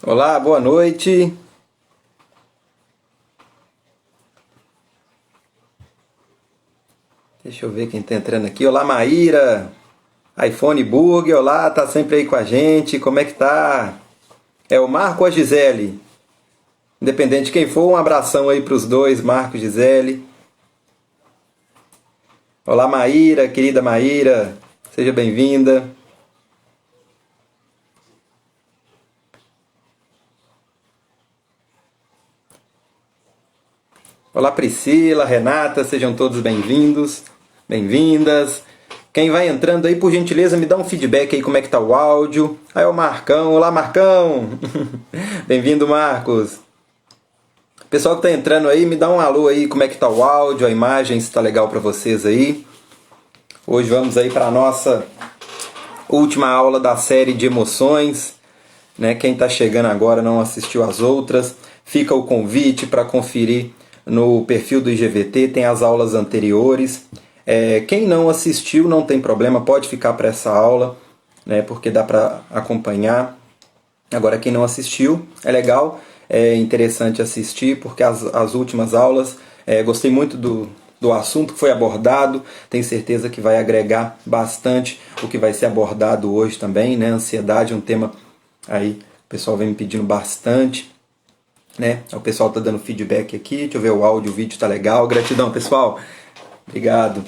Olá, boa noite. Deixa eu ver quem tá entrando aqui. Olá, Maíra. iPhone Burger, olá, tá sempre aí com a gente. Como é que tá? É o Marco ou a Gisele? Independente de quem for, um abração aí pros dois, Marco e Gisele. Olá, Maíra, querida Maíra. Seja bem-vinda. Olá, Priscila, Renata, sejam todos bem-vindos, bem-vindas. Quem vai entrando aí, por gentileza, me dá um feedback aí como é que tá o áudio. Aí é o Marcão, olá Marcão! Bem-vindo, Marcos. Pessoal que tá entrando aí, me dá um alô aí, como é que tá o áudio, a imagem, se tá legal para vocês aí. Hoje vamos aí para a nossa última aula da série de emoções, né? Quem tá chegando agora não assistiu as outras, fica o convite para conferir no perfil do IGVT, tem as aulas anteriores. Quem não assistiu não tem problema, pode ficar para essa aula, né? Porque dá para acompanhar. Agora quem não assistiu, é legal, é interessante assistir, porque as últimas aulas, gostei muito do assunto que foi abordado, tenho certeza que vai agregar bastante o que vai ser abordado hoje também, né? Ansiedade é um tema aí, o pessoal vem me pedindo bastante, né? O pessoal tá dando feedback aqui, deixa eu ver o áudio, o vídeo tá legal, gratidão pessoal, obrigado.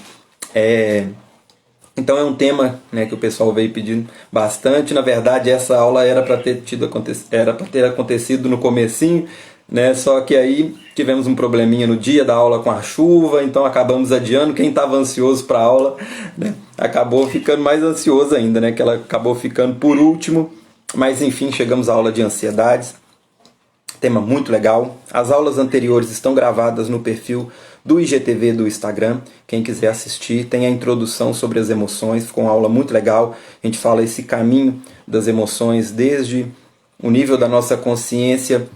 Então é um tema, né, que o pessoal veio pedindo bastante. Na verdade, essa aula era para ter acontecido no comecinho, né? Só que aí tivemos um probleminha no dia da aula com a chuva, então acabamos adiando. Quem estava ansioso para a aula, né, acabou ficando mais ansioso ainda, né? Que ela acabou ficando por último. Mas enfim, chegamos à aula de ansiedades. Tema muito legal. As aulas anteriores estão gravadas no perfil do IGTV do Instagram. Quem quiser assistir, tem a introdução sobre as emoções. Ficou uma aula muito legal. A gente fala esse caminho das emoções, desde o nível da nossa consciência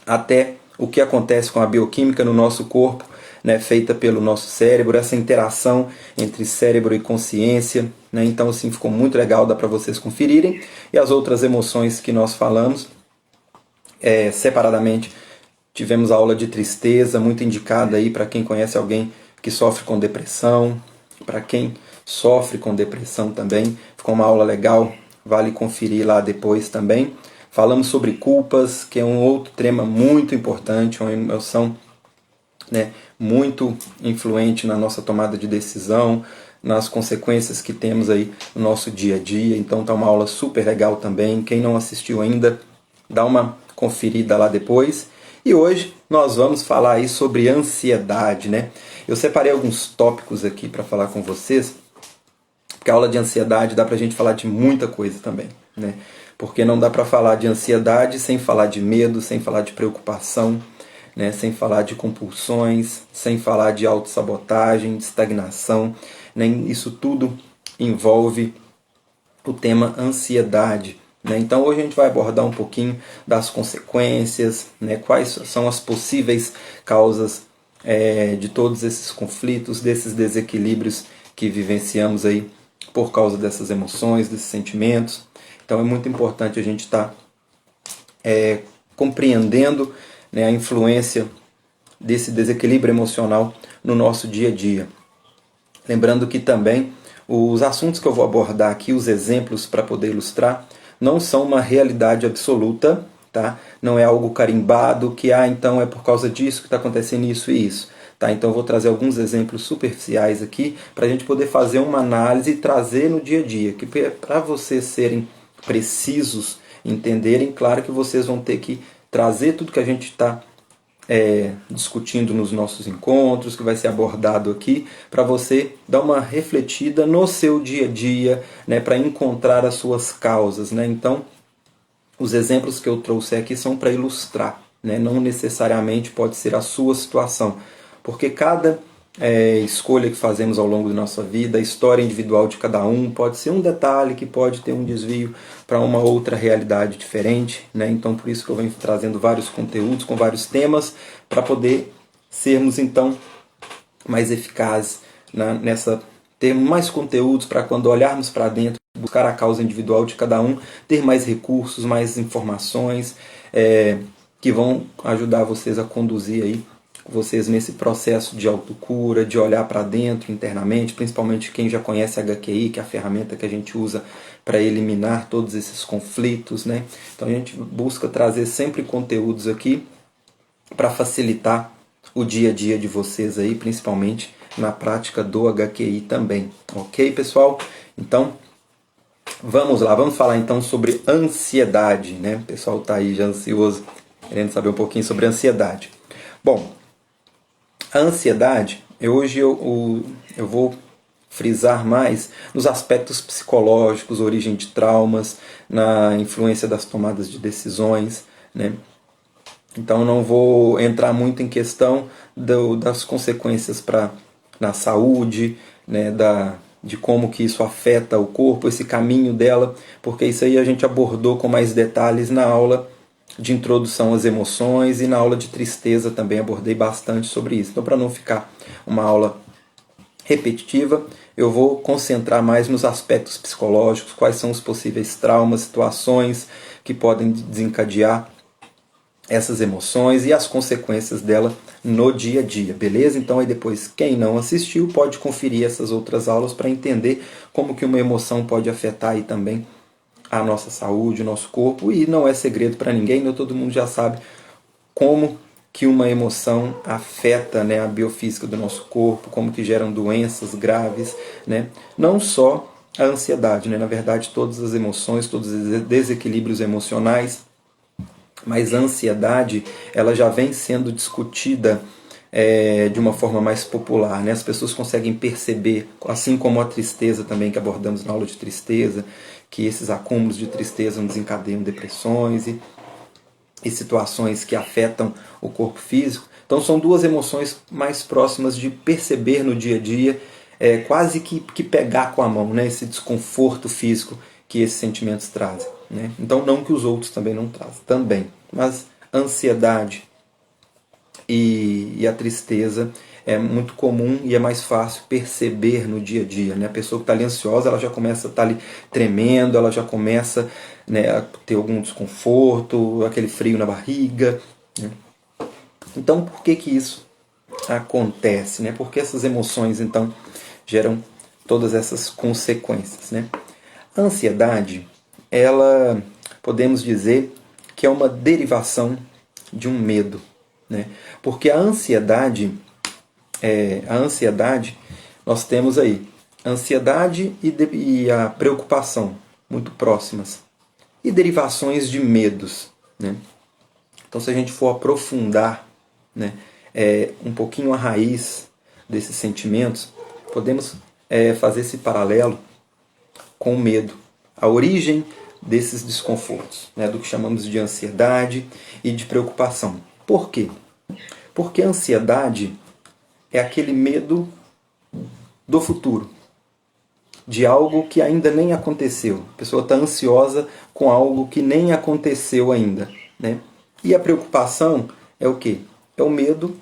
até o que acontece com a bioquímica no nosso corpo, né, feita pelo nosso cérebro, essa interação entre cérebro e consciência, né? Então assim ficou muito legal, dá para vocês conferirem. E as outras emoções que nós falamos, separadamente, tivemos a aula de tristeza, muito indicada aí para quem conhece alguém que sofre com depressão, para quem sofre com depressão também, ficou uma aula legal, vale conferir lá depois também. Falamos sobre culpas, que é um outro tema muito importante, uma emoção, né, muito influente na nossa tomada de decisão, nas consequências que temos aí no nosso dia a dia. Então tá uma aula super legal também. Quem não assistiu ainda, dá uma conferida lá depois. E hoje nós vamos falar aí sobre ansiedade, né? Eu separei alguns tópicos aqui para falar com vocês, porque a aula de ansiedade dá pra gente falar de muita coisa também, né? Porque não dá para falar de ansiedade sem falar de medo, sem falar de preocupação, né? Sem falar de compulsões, sem falar de autossabotagem, de estagnação, né? Isso tudo envolve o tema ansiedade, né? Então hoje a gente vai abordar um pouquinho das consequências, né? Quais são as possíveis causas de todos esses conflitos, desses desequilíbrios que vivenciamos aí por causa dessas emoções, desses sentimentos. Então é muito importante a gente estar compreendendo, né, a influência desse desequilíbrio emocional no nosso dia a dia. Lembrando que também os assuntos que eu vou abordar aqui, os exemplos para poder ilustrar, não são uma realidade absoluta, tá? Não é algo carimbado que, então é por causa disso que está acontecendo isso e isso. Tá? Então eu vou trazer alguns exemplos superficiais aqui para a gente poder fazer uma análise e trazer no dia a dia, que para vocês serem precisos, entenderem, claro que vocês vão ter que trazer tudo que a gente está discutindo nos nossos encontros, que vai ser abordado aqui, para você dar uma refletida no seu dia a dia, né, para encontrar as suas causas, né? Então, os exemplos que eu trouxe aqui são para ilustrar, né? Não necessariamente pode ser a sua situação, porque cada escolha que fazemos ao longo da nossa vida, a história individual de cada um, pode ser um detalhe que pode ter um desvio para uma outra realidade diferente, né? Então por isso que eu venho trazendo vários conteúdos com vários temas para poder sermos então mais eficazes nessa, termos mais conteúdos para quando olharmos para dentro buscar a causa individual de cada um, ter mais recursos, mais informações, que vão ajudar vocês a conduzir aí vocês nesse processo de autocura, de olhar para dentro internamente, principalmente quem já conhece a HQI, que é a ferramenta que a gente usa para eliminar todos esses conflitos, né? Então a gente busca trazer sempre conteúdos aqui para facilitar o dia a dia de vocês aí, principalmente na prática do HQI também. Ok, pessoal? Então, vamos lá, vamos falar então sobre ansiedade, né? O pessoal está aí já ansioso, querendo saber um pouquinho sobre ansiedade. Bom, a ansiedade, hoje eu vou frisar mais nos aspectos psicológicos, origem de traumas, na influência das tomadas de decisões, né? Então não vou entrar muito em questão das consequências na saúde, né, de como que isso afeta o corpo, esse caminho dela, porque isso aí a gente abordou com mais detalhes na aula de introdução às emoções e na aula de tristeza também abordei bastante sobre isso. Então, para não ficar uma aula repetitiva, eu vou concentrar mais nos aspectos psicológicos, quais são os possíveis traumas, situações que podem desencadear essas emoções e as consequências dela no dia a dia, beleza? Então aí depois, quem não assistiu pode conferir essas outras aulas para entender como que uma emoção pode afetar aí também a nossa saúde, o nosso corpo, e não é segredo para ninguém, né? Todo mundo já sabe como que uma emoção afeta, né, a biofísica do nosso corpo, como que geram doenças graves, né? Não só a ansiedade, né? Na verdade, todas as emoções, todos os desequilíbrios emocionais, mas a ansiedade ela já vem sendo discutida de uma forma mais popular, né? As pessoas conseguem perceber, assim como a tristeza também, que abordamos na aula de tristeza, que esses acúmulos de tristeza desencadeiam depressões e situações que afetam o corpo físico. Então são duas emoções mais próximas de perceber no dia a dia, quase que pegar com a mão, né? Esse desconforto físico que esses sentimentos trazem, né? Então não que os outros também não trazem, também. Mas a ansiedade e a tristeza é muito comum e é mais fácil perceber no dia a dia, né? A pessoa que está ali ansiosa, ela já começa a estar ali tremendo, ela já começa, né, a ter algum desconforto, aquele frio na barriga, né? Então, por que que isso acontece, né? Por que essas emoções, então, geram todas essas consequências, né? A ansiedade, ela, podemos dizer que é uma derivação de um medo, né? Porque a ansiedade, nós temos aí a ansiedade e a preocupação muito próximas e derivações de medos, né? Então, se a gente for aprofundar, né, um pouquinho a raiz desses sentimentos, podemos fazer esse paralelo com o medo, a origem desses desconfortos, né, do que chamamos de ansiedade e de preocupação. Por quê? Porque a ansiedade é aquele medo do futuro, de algo que ainda nem aconteceu. A pessoa está ansiosa com algo que nem aconteceu ainda, né? E a preocupação é o quê? É o medo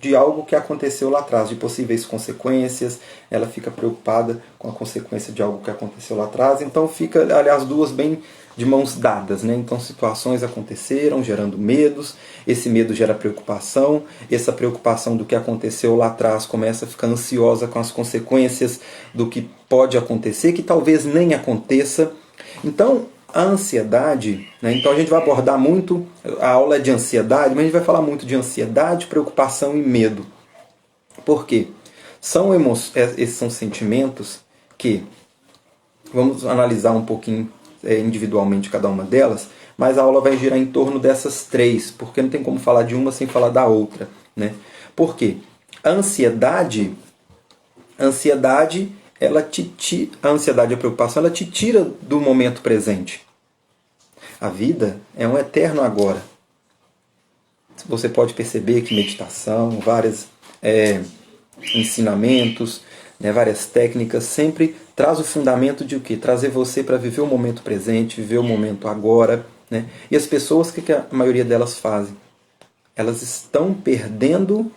de algo que aconteceu lá atrás, de possíveis consequências. Ela fica preocupada com a consequência de algo que aconteceu lá atrás. Então fica, aliás, duas bem de mãos dadas, né? Então situações aconteceram, gerando medos. Esse medo gera preocupação. Essa preocupação do que aconteceu lá atrás começa a ficar ansiosa com as consequências do que pode acontecer, que talvez nem aconteça. Então, a ansiedade, né? Então a gente vai abordar muito, a aula é de ansiedade, mas a gente vai falar muito de ansiedade, preocupação e medo. Por quê? Esses são sentimentos que, vamos analisar um pouquinho individualmente cada uma delas, mas a aula vai girar em torno dessas três, porque não tem como falar de uma sem falar da outra, né? Por quê? A ansiedade a ansiedade e a preocupação, ela te tira do momento presente. A vida é um eterno agora. Você pode perceber que meditação, vários ensinamentos, né, várias técnicas, sempre traz o fundamento de o quê? Trazer você para viver o momento presente, viver o momento agora. Né? E as pessoas, o que a maioria delas fazem? Elas estão perdendo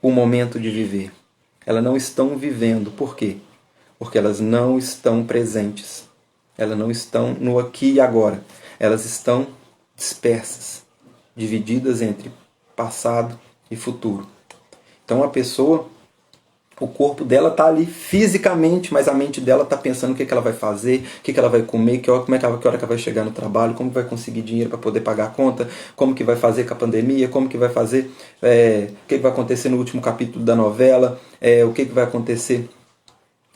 o momento de viver. Elas não estão vivendo. Por quê? porque elas não estão presentes. Elas não estão no aqui e agora. Elas estão dispersas, divididas entre passado e futuro. Então a pessoa, o corpo dela está ali fisicamente, mas a mente dela está pensando o que ela vai fazer, o que ela vai comer, que hora que ela vai chegar no trabalho, como vai conseguir dinheiro para poder pagar a conta, como que vai fazer com a pandemia, como que vai fazer, o que vai acontecer no último capítulo da novela, o que vai acontecer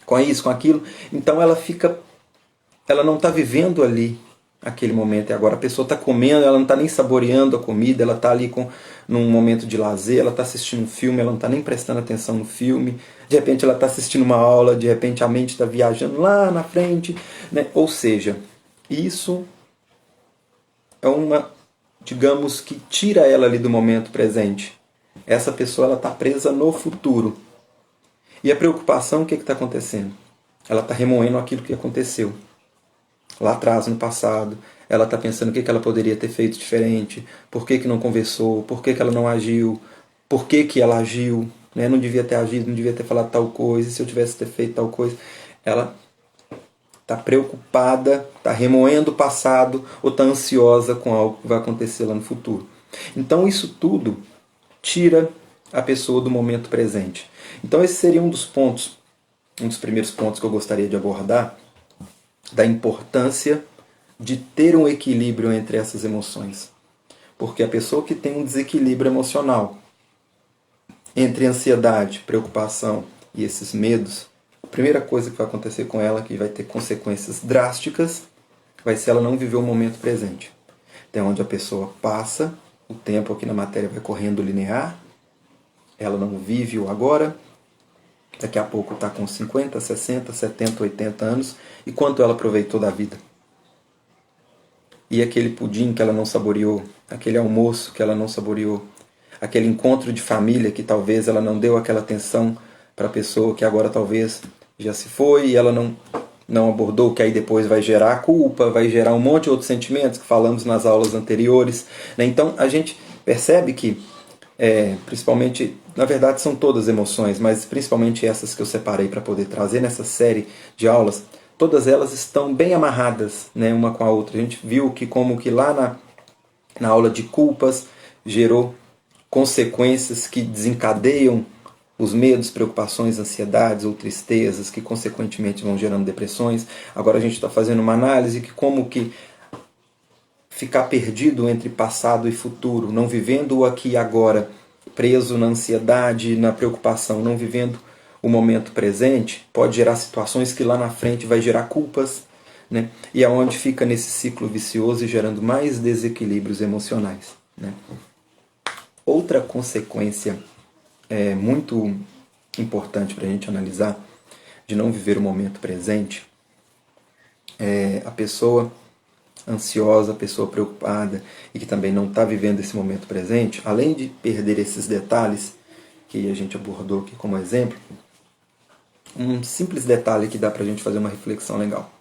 com isso, com aquilo. Então ela não está vivendo ali aquele momento e agora. A pessoa está comendo, ela não está nem saboreando a comida, ela está ali num momento de lazer, ela está assistindo um filme, ela não está nem prestando atenção no filme, de repente ela está assistindo uma aula, de repente a mente está viajando lá na frente, né? Ou seja, isso é digamos que tira ela ali do momento presente. Essa pessoa ela está presa no futuro. E a preocupação, o que está acontecendo? Ela está remoendo aquilo que aconteceu lá atrás, no passado. Ela está pensando o que ela poderia ter feito diferente, por que não conversou, por que ela não agiu, por que ela agiu, né? Não devia ter agido, não devia ter falado tal coisa, se eu tivesse ter feito tal coisa. Ela está preocupada, está remoendo o passado ou está ansiosa com algo que vai acontecer lá no futuro. Então isso tudo tira a pessoa do momento presente. Então esse seria um dos primeiros pontos que eu gostaria de abordar, da importância de ter um equilíbrio entre essas emoções. Porque a pessoa que tem um desequilíbrio emocional entre ansiedade, preocupação e esses medos, a primeira coisa que vai acontecer com ela, que vai ter consequências drásticas, vai ser ela não viver o momento presente. Então, onde a pessoa passa, o tempo aqui na matéria vai correndo linear, ela não vive o agora, daqui a pouco está com 50, 60, 70, 80 anos, e quanto ela aproveitou da vida? E aquele pudim que ela não saboreou, aquele almoço que ela não saboreou, aquele encontro de família que talvez ela não deu aquela atenção para a pessoa que agora talvez já se foi e ela não abordou, que aí depois vai gerar culpa, vai gerar um monte de outros sentimentos que falamos nas aulas anteriores. Então a gente percebe que, principalmente, na verdade são todas emoções, mas principalmente essas que eu separei para poder trazer nessa série de aulas, todas elas estão bem amarradas, né, uma com a outra. A gente viu que como que lá na aula de culpas gerou consequências que desencadeiam os medos, preocupações, ansiedades ou tristezas, que consequentemente vão gerando depressões. Agora a gente está fazendo uma análise que como que ficar perdido entre passado e futuro, não vivendo o aqui e agora, preso na ansiedade, na preocupação, não vivendo o momento presente, pode gerar situações que lá na frente vai gerar culpas, né? E aonde fica nesse ciclo vicioso e gerando mais desequilíbrios emocionais, né? Outra consequência muito importante para a gente analisar de não viver o momento presente é a pessoa ansiosa, a pessoa preocupada e que também não está vivendo esse momento presente, além de perder esses detalhes que a gente abordou aqui como exemplo, um simples detalhe que dá para a gente fazer uma reflexão legal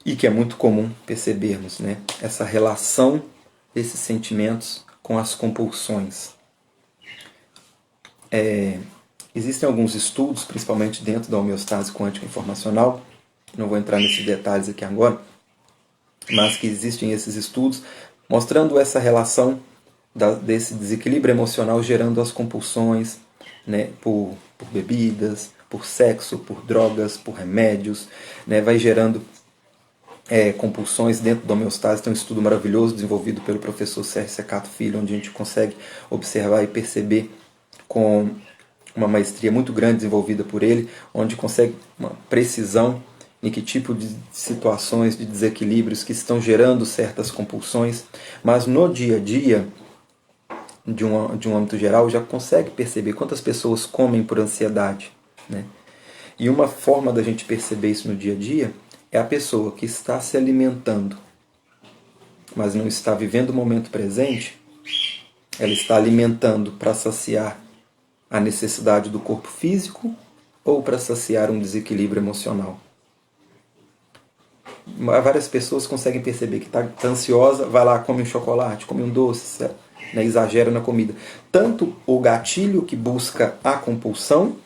e que é muito comum percebermos, né? Essa relação desses sentimentos com as compulsões. Existem alguns estudos, principalmente dentro da homeostase quântica informacional, não vou entrar nesses detalhes aqui agora, mas que existem esses estudos mostrando essa relação desse desequilíbrio emocional gerando as compulsões, né, por bebidas, por sexo, por drogas, por remédios, né, vai gerando compulsões dentro da homeostase. Tem um estudo maravilhoso desenvolvido pelo professor Sérgio Secato Filho, onde a gente consegue observar e perceber com uma maestria muito grande desenvolvida por ele, onde consegue uma precisão em que tipo de situações, de desequilíbrios que estão gerando certas compulsões, mas no dia a dia, de um âmbito geral, já consegue perceber quantas pessoas comem por ansiedade, né? E uma forma da gente perceber isso no dia a dia é a pessoa que está se alimentando, mas não está vivendo o momento presente. Ela está alimentando para saciar a necessidade do corpo físico ou para saciar um desequilíbrio emocional. Várias pessoas conseguem perceber que está ansiosa, vai lá, come um chocolate, come um doce, né, exagera na comida. Tanto o gatilho que busca a compulsão,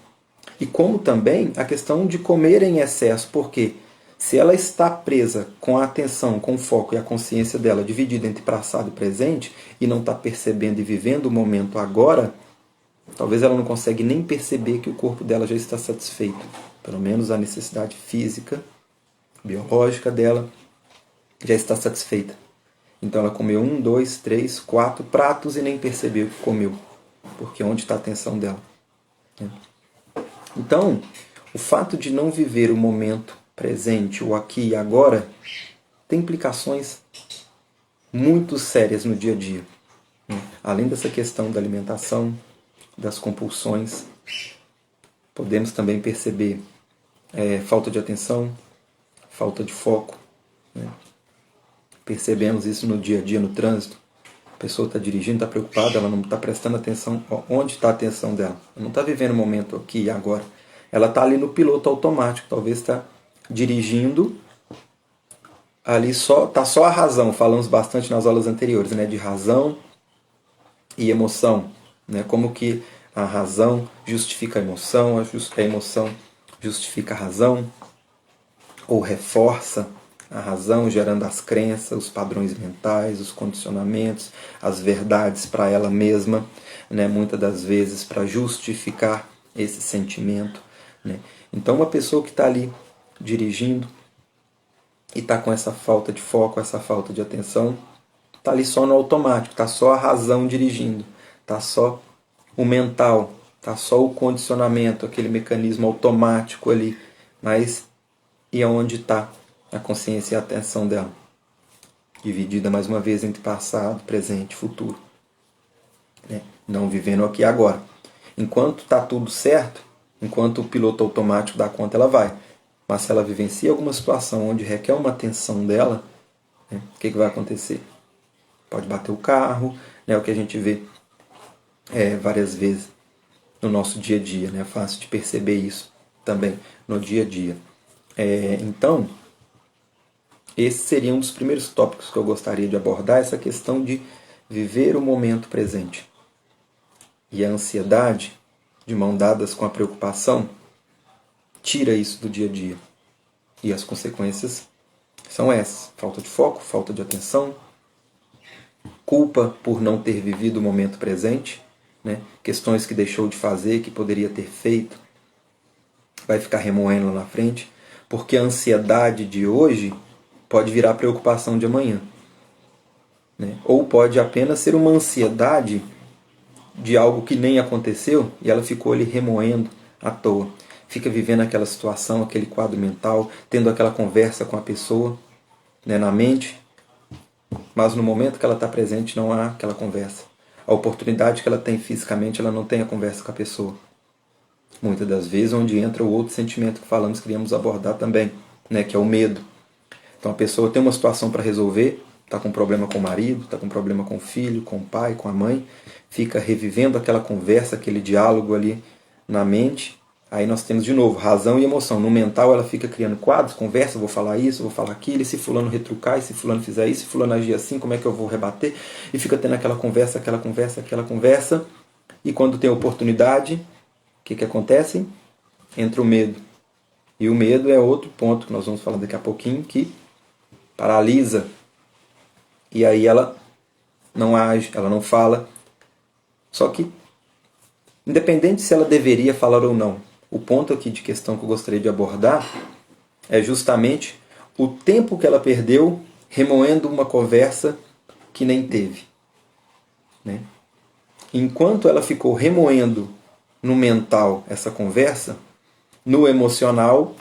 E como também a questão de comer em excesso, porque se ela está presa com a atenção, com o foco e a consciência dela dividida entre passado e presente, e não está percebendo e vivendo o momento agora, talvez ela não consegue nem perceber que o corpo dela já está satisfeito. Pelo menos a necessidade física, biológica dela já está satisfeita. Então ela comeu 1, 2, 3, 4 pratos e nem percebeu que comeu. Porque onde está a atenção dela? Então, o fato de não viver o momento presente, o aqui e agora, tem implicações muito sérias no dia a dia. Além dessa questão da alimentação, das compulsões, podemos também perceber falta de atenção, falta de foco. Percebemos isso no dia a dia, no trânsito. A pessoa está dirigindo, está preocupada, ela não está prestando atenção onde está a atenção dela. Ela não está vivendo o momento aqui e agora. Ela está ali no piloto automático, talvez está dirigindo, ali está só a razão. Falamos bastante nas aulas anteriores, de razão e emoção. Como que a razão justifica a emoção emoção justifica a razão, ou reforça a razão, gerando as crenças, os padrões mentais, os condicionamentos, as verdades para ela mesma, muitas das vezes para justificar esse sentimento. Então uma pessoa que está ali dirigindo e está com essa falta de foco, essa falta de atenção, está ali só no automático, está só a razão dirigindo, está só o mental, está só o condicionamento, aquele mecanismo automático ali, mas e aonde está a consciência e a atenção dela? Dividida mais uma vez entre passado, presente e futuro. Não vivendo aqui e agora. Enquanto está tudo certo, enquanto o piloto automático dá conta, ela vai. Mas se ela vivencia alguma situação onde requer uma atenção dela, o que vai acontecer? Pode bater o carro, o que a gente vê várias vezes no nosso dia a dia. É fácil de perceber isso também no dia a dia. Então, esse seria um dos primeiros tópicos que eu gostaria de abordar, essa questão de viver o momento presente. E a ansiedade, de mão dadas com a preocupação, tira isso do dia a dia. E as consequências são essas: falta de foco, falta de atenção, culpa por não ter vivido o momento presente, questões que deixou de fazer, que poderia ter feito, vai ficar remoendo lá na frente, porque a ansiedade de hoje pode virar preocupação de amanhã. Ou pode apenas ser uma ansiedade de algo que nem aconteceu e ela ficou ali remoendo à toa. Fica vivendo aquela situação, aquele quadro mental, tendo aquela conversa com a pessoa na mente, mas no momento que ela está presente não há aquela conversa. A oportunidade que ela tem fisicamente, ela não tem a conversa com a pessoa. Muitas das vezes onde entra o outro sentimento que falamos que queríamos abordar também, que é o medo. Então a pessoa tem uma situação para resolver, está com problema com o marido, está com problema com o filho, com o pai, com a mãe, fica revivendo aquela conversa, aquele diálogo ali na mente. Aí nós temos de novo razão e emoção. No mental ela fica criando quadros, conversa, vou falar isso, vou falar aquilo, e se fulano retrucar, e se fulano fizer isso, se fulano agir assim, como é que eu vou rebater? E fica tendo aquela conversa, e quando tem oportunidade, o que acontece? Entra o medo. E o medo é outro ponto que nós vamos falar daqui a pouquinho, que paralisa. E aí ela não age, ela não fala. Só que, independente se ela deveria falar ou não, o ponto aqui de questão que eu gostaria de abordar é justamente o tempo que ela perdeu remoendo uma conversa que nem teve. Enquanto ela ficou remoendo no mental essa conversa, no emocional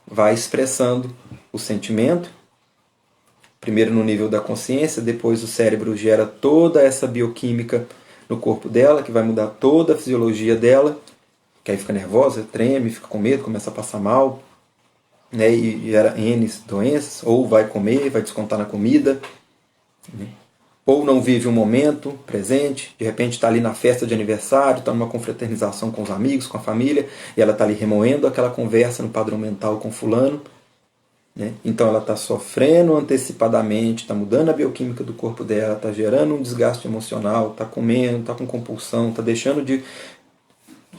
vai expressando o sentimento, primeiro no nível da consciência, depois o cérebro gera toda essa bioquímica no corpo dela, que vai mudar toda a fisiologia dela, que aí fica nervosa, treme, fica com medo, começa a passar mal, e gera N doenças, ou vai comer, vai descontar na comida, ou não vive um momento presente, de repente está ali na festa de aniversário, está numa confraternização com os amigos, com a família, e ela está ali remoendo aquela conversa no padrão mental com fulano. Então ela está sofrendo antecipadamente, está mudando a bioquímica do corpo dela, está gerando um desgaste emocional, está comendo, está com compulsão, está deixando de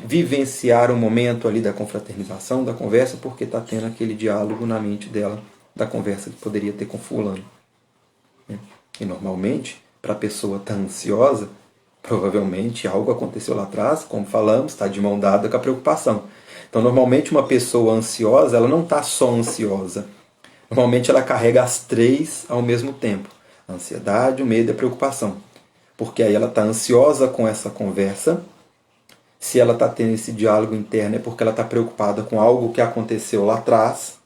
vivenciar o momento ali da confraternização, da conversa, porque está tendo aquele diálogo na mente dela, da conversa que poderia ter com fulano. E normalmente, para a pessoa estar ansiosa, provavelmente algo aconteceu lá atrás, como falamos, está de mão dada com a preocupação. Então, normalmente, uma pessoa ansiosa, ela não está só ansiosa. Normalmente, ela carrega as três ao mesmo tempo: a ansiedade, o medo e a preocupação. Porque aí ela está ansiosa com essa conversa. Se ela está tendo esse diálogo interno, é porque ela está preocupada com algo que aconteceu lá atrás.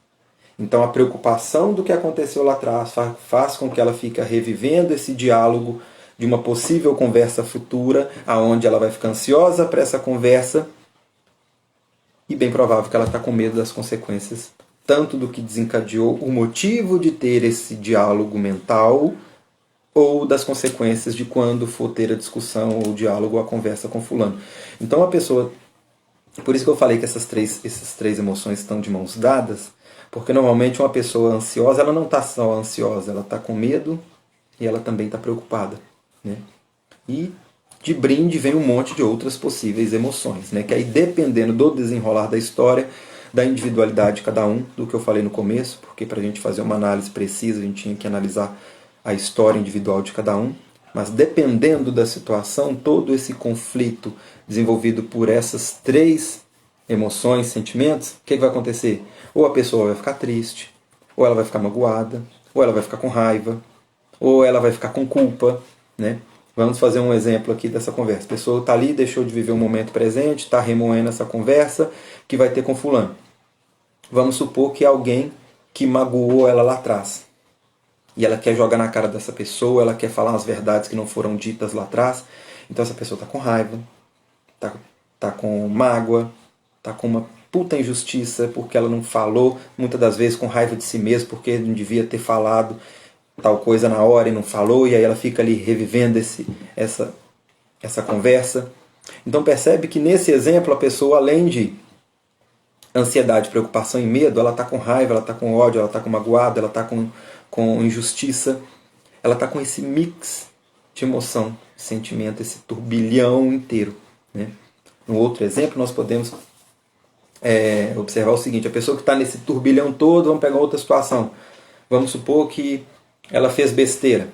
Então, a preocupação do que aconteceu lá atrás faz com que ela fique revivendo esse diálogo de uma possível conversa futura, aonde ela vai ficar ansiosa para essa conversa, e bem provável que ela está com medo das consequências, tanto do que desencadeou o motivo de ter esse diálogo mental, ou das consequências de quando for ter a discussão, ou o diálogo, ou a conversa com fulano. Então a pessoa... Por isso que eu falei que essas três emoções estão de mãos dadas, porque normalmente uma pessoa ansiosa, ela não está só ansiosa, ela está com medo e ela também está preocupada. Né? E de brinde vem um monte de outras possíveis emoções, né? Que aí, dependendo do desenrolar da história, da individualidade de cada um, do que eu falei no começo, porque para a gente fazer uma análise precisa, a gente tinha que analisar a história individual de cada um, mas dependendo da situação, todo esse conflito desenvolvido por essas três emoções, sentimentos, o que vai acontecer? Ou a pessoa vai ficar triste, ou ela vai ficar magoada, ou ela vai ficar com raiva, ou ela vai ficar com culpa, né? Vamos fazer um exemplo aqui dessa conversa. A pessoa está ali, deixou de viver o momento presente, está remoendo essa conversa que vai ter com fulano. Vamos supor que é alguém que magoou ela lá atrás. E ela quer jogar na cara dessa pessoa, ela quer falar as verdades que não foram ditas lá atrás. Então essa pessoa está com raiva, está com mágoa, está com uma puta injustiça porque ela não falou, muitas das vezes com raiva de si mesma, porque não devia ter falado tal coisa na hora e não falou, e aí ela fica ali revivendo essa conversa. Então percebe que nesse exemplo a pessoa, além de ansiedade, preocupação e medo, ela está com raiva, ela está com ódio, ela está com magoada, ela está com injustiça, ela está com esse mix de emoção, sentimento, esse turbilhão inteiro. Né? No outro exemplo nós podemos observar o seguinte: a pessoa que está nesse turbilhão todo, vamos pegar outra situação. Vamos supor que ela fez besteira.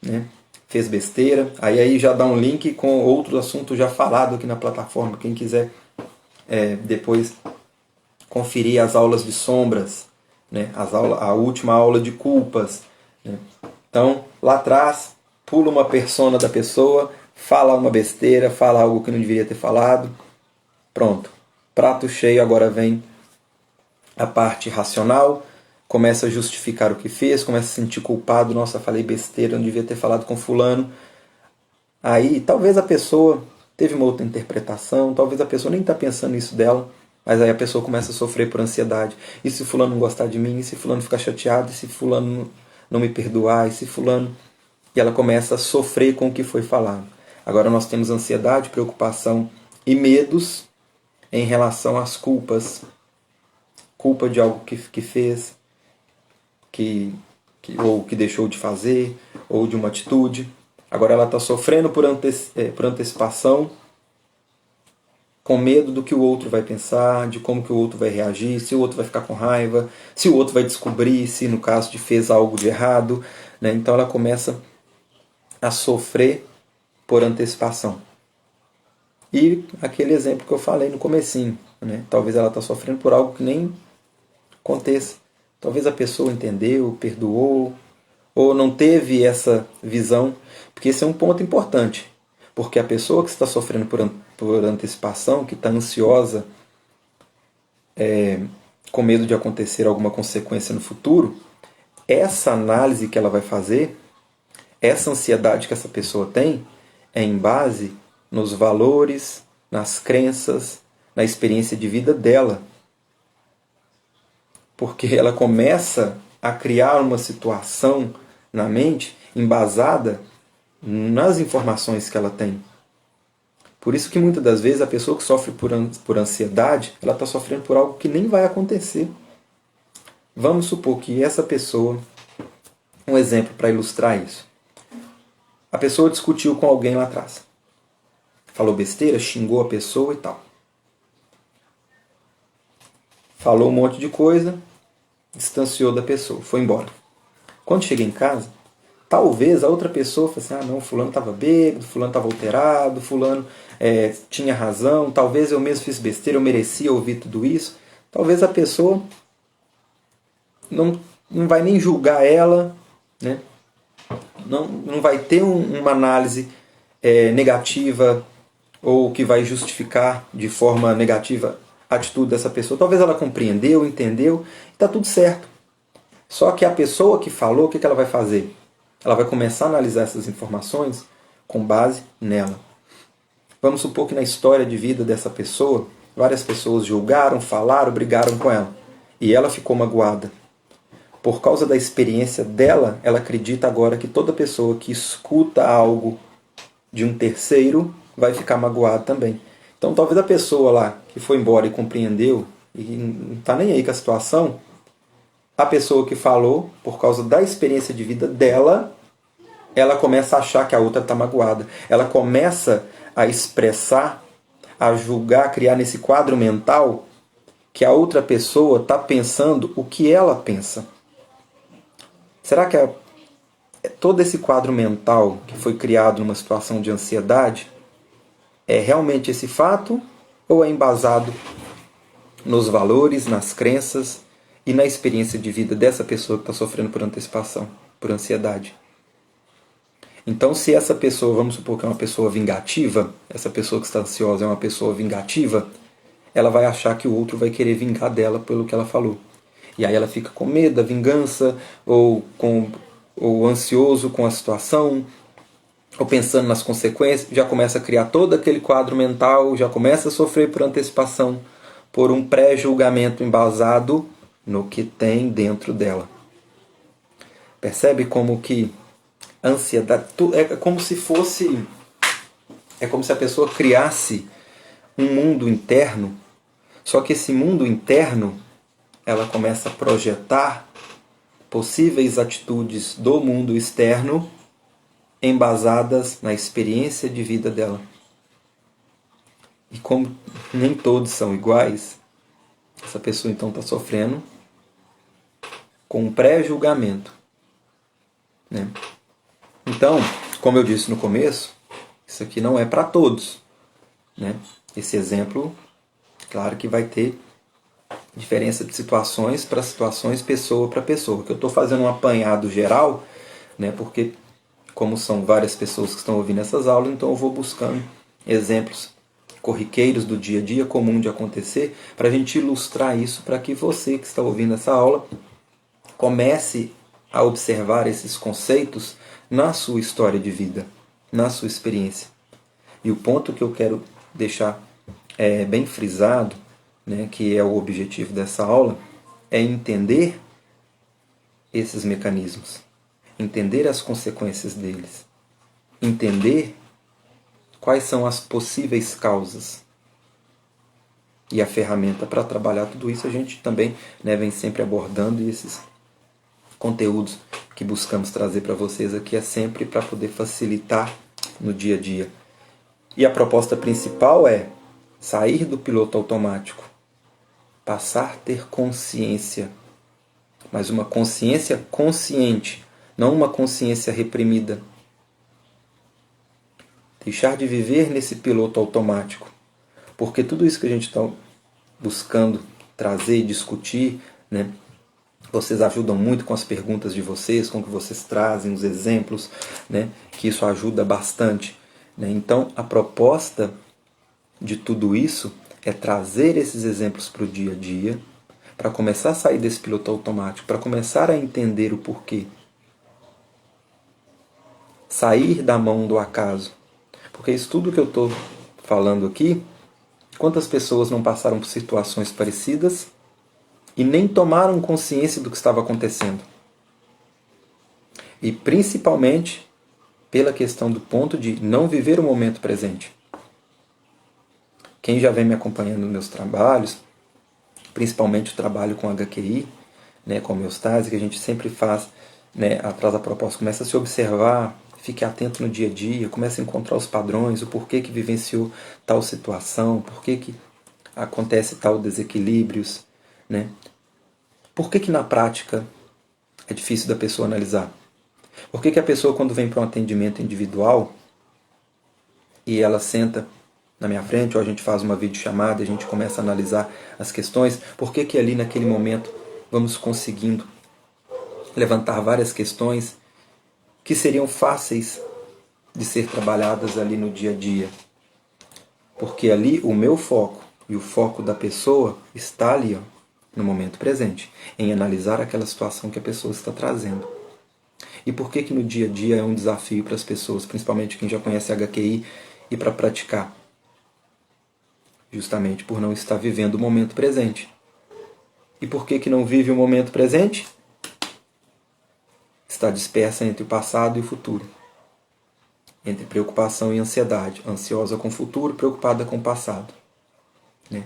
Né? Fez besteira, aí já dá um link com outro assunto já falado aqui na plataforma. Quem quiser depois conferir as aulas de sombras, né? A última aula de culpas. Né? Então, lá atrás, pula uma persona da pessoa, fala uma besteira, fala algo que não deveria ter falado. Pronto. Prato cheio, agora vem a parte racional, começa a justificar o que fez, começa a se sentir culpado. Nossa, falei besteira, não devia ter falado com fulano. Aí, talvez a pessoa teve uma outra interpretação, talvez a pessoa nem está pensando nisso dela, mas aí a pessoa começa a sofrer por ansiedade. E se fulano não gostar de mim? E se fulano ficar chateado? E se fulano não me perdoar? E se fulano... E ela começa a sofrer com o que foi falado. Agora nós temos ansiedade, preocupação e medos em relação às culpas. Culpa de algo que fez, ou que deixou de fazer, ou de uma atitude. Agora ela está sofrendo por antecipação, com medo do que o outro vai pensar, de como que o outro vai reagir, se o outro vai ficar com raiva, se o outro vai descobrir, se no caso de fez algo de errado. Né? Então ela começa a sofrer por antecipação. E aquele exemplo que eu falei no comecinho, né? Talvez ela está sofrendo por algo que nem aconteça. Talvez a pessoa entendeu, perdoou, ou não teve essa visão, porque esse é um ponto importante. Porque a pessoa que está sofrendo por antecipação, que está ansiosa, com medo de acontecer alguma consequência no futuro, essa análise que ela vai fazer, essa ansiedade que essa pessoa tem, é em base nos valores, nas crenças, na experiência de vida dela. Porque ela começa a criar uma situação na mente embasada nas informações que ela tem. Por isso que muitas das vezes a pessoa que sofre por ansiedade, ela está sofrendo por algo que nem vai acontecer. Vamos supor que essa pessoa, um exemplo para ilustrar isso. A pessoa discutiu com alguém lá atrás. Falou besteira, xingou a pessoa e tal. falou um monte de coisa, distanciou da pessoa, foi embora. Quando chega em casa, talvez a outra pessoa fale assim, ah não, fulano estava bêbado, fulano estava alterado, fulano tinha razão, talvez eu mesmo fiz besteira, eu merecia ouvir tudo isso. Talvez a pessoa não vai nem julgar ela, né? Não vai ter uma análise negativa ou que vai justificar de forma negativa a atitude dessa pessoa. Talvez ela compreendeu, entendeu, e está tudo certo. Só que a pessoa que falou, o que ela vai fazer? Ela vai começar a analisar essas informações com base nela. Vamos supor que na história de vida dessa pessoa, várias pessoas julgaram, falaram, brigaram com ela. E ela ficou magoada. Por causa da experiência dela, ela acredita agora que toda pessoa que escuta algo de um terceiro vai ficar magoada também. Então talvez a pessoa lá que foi embora e compreendeu e não está nem aí com a situação, a pessoa que falou, por causa da experiência de vida dela, ela começa a achar que a outra está magoada. Ela começa a expressar, a julgar, a criar nesse quadro mental que a outra pessoa está pensando o que ela pensa. Será que todo esse quadro mental que foi criado numa situação de ansiedade é realmente esse fato ou é embasado nos valores, nas crenças e na experiência de vida dessa pessoa que está sofrendo por antecipação, por ansiedade? Então, se essa pessoa, vamos supor que é uma pessoa vingativa, essa pessoa que está ansiosa é uma pessoa vingativa, ela vai achar que o outro vai querer vingar dela pelo que ela falou. E aí ela fica com medo da vingança, ou ansioso com a situação, ou pensando nas consequências, já começa a criar todo aquele quadro mental, já começa a sofrer por antecipação, por um pré-julgamento embasado no que tem dentro dela. Percebe como que a ansiedade é como se fosse, é como se a pessoa criasse um mundo interno, só que esse mundo interno ela começa a projetar possíveis atitudes do mundo externo embasadas na experiência de vida dela. E como nem todos são iguais, essa pessoa então está sofrendo com um pré-julgamento, né? Então, como eu disse no começo, isso aqui não é para todos, né? Esse exemplo, claro que vai ter diferença de situações para situações, pessoa para pessoa. Que eu estou fazendo um apanhado geral, né? Porque como são várias pessoas que estão ouvindo essas aulas, então eu vou buscando exemplos corriqueiros do dia a dia, comum de acontecer, para a gente ilustrar isso, para que você que está ouvindo essa aula comece a observar esses conceitos na sua história de vida, na sua experiência. E o ponto que eu quero deixar bem frisado, né, que é o objetivo dessa aula, é entender esses mecanismos, entender as consequências deles, entender quais são as possíveis causas. E a ferramenta para trabalhar tudo isso a gente também, né, vem sempre abordando, e esses conteúdos que buscamos trazer para vocês aqui é sempre para poder facilitar no dia a dia. E a proposta principal é sair do piloto automático, passar a ter consciência, mas uma consciência consciente, não uma consciência reprimida. Deixar de viver nesse piloto automático, porque tudo isso que a gente está buscando trazer e discutir, né, vocês ajudam muito com as perguntas de vocês, com o que vocês trazem, os exemplos, né, que isso ajuda bastante, né? Então, a proposta de tudo isso é trazer esses exemplos para o dia a dia, para começar a sair desse piloto automático, para começar a entender o porquê. Sair da mão do acaso. Porque isso tudo que eu estou falando aqui, quantas pessoas não passaram por situações parecidas e nem tomaram consciência do que estava acontecendo? E principalmente pela questão do ponto de não viver o momento presente. Quem já vem me acompanhando nos meus trabalhos, principalmente o trabalho com HQI, né, com homeostase, que a gente sempre faz, né, atrás da proposta, começa a se observar, fique atento no dia a dia, comece a encontrar os padrões, o porquê que vivenciou tal situação, porquê que acontece tal desequilíbrios, né? Por que na prática é difícil da pessoa analisar? Por que a pessoa, quando vem para um atendimento individual e ela senta na minha frente, ou a gente faz uma videochamada e a gente começa a analisar as questões, por que ali naquele momento vamos conseguindo levantar várias questões que seriam fáceis de ser trabalhadas ali no dia a dia? Porque ali o meu foco e o foco da pessoa está ali, ó, no momento presente, em analisar aquela situação que a pessoa está trazendo. E por que no dia a dia é um desafio para as pessoas, principalmente quem já conhece HQI, e para praticar? Justamente por não estar vivendo o momento presente. E por que não vive o momento presente? Está dispersa entre o passado e o futuro. Entre preocupação e ansiedade. Ansiosa com o futuro, preocupada com o passado. Né?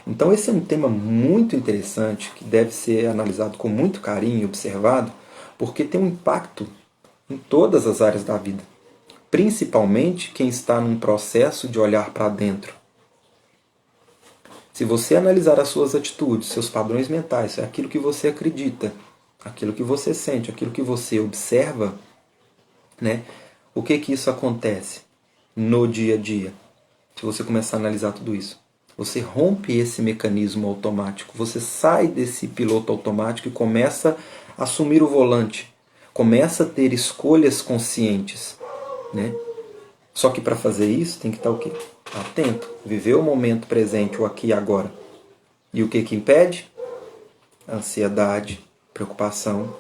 Então esse é um tema muito interessante, que deve ser analisado com muito carinho e observado, porque tem um impacto em todas as áreas da vida. Principalmente quem está num processo de olhar para dentro. Se você analisar as suas atitudes, seus padrões mentais, aquilo que você acredita, aquilo que você sente, aquilo que você observa, né? O que isso acontece no dia a dia? Se você começar a analisar tudo isso, você rompe esse mecanismo automático, você sai desse piloto automático e começa a assumir o volante, começa a ter escolhas conscientes, né? Só que para fazer isso tem que estar o quê? Atento, viver o momento presente, o aqui e agora. E o que impede? A ansiedade, preocupação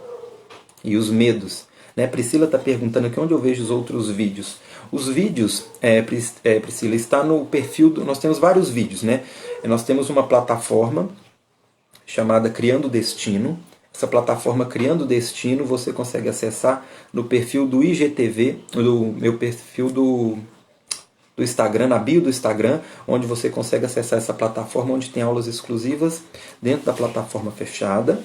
e os medos. Né? Priscila está perguntando aqui onde eu vejo os outros vídeos. Os vídeos, Priscila, está no perfil nós temos vários vídeos, né? Nós temos uma plataforma chamada Criando Destino. Essa plataforma Criando Destino você consegue acessar no perfil do IGTV, no meu perfil do Instagram, na bio do Instagram, onde você consegue acessar essa plataforma, onde tem aulas exclusivas dentro da plataforma fechada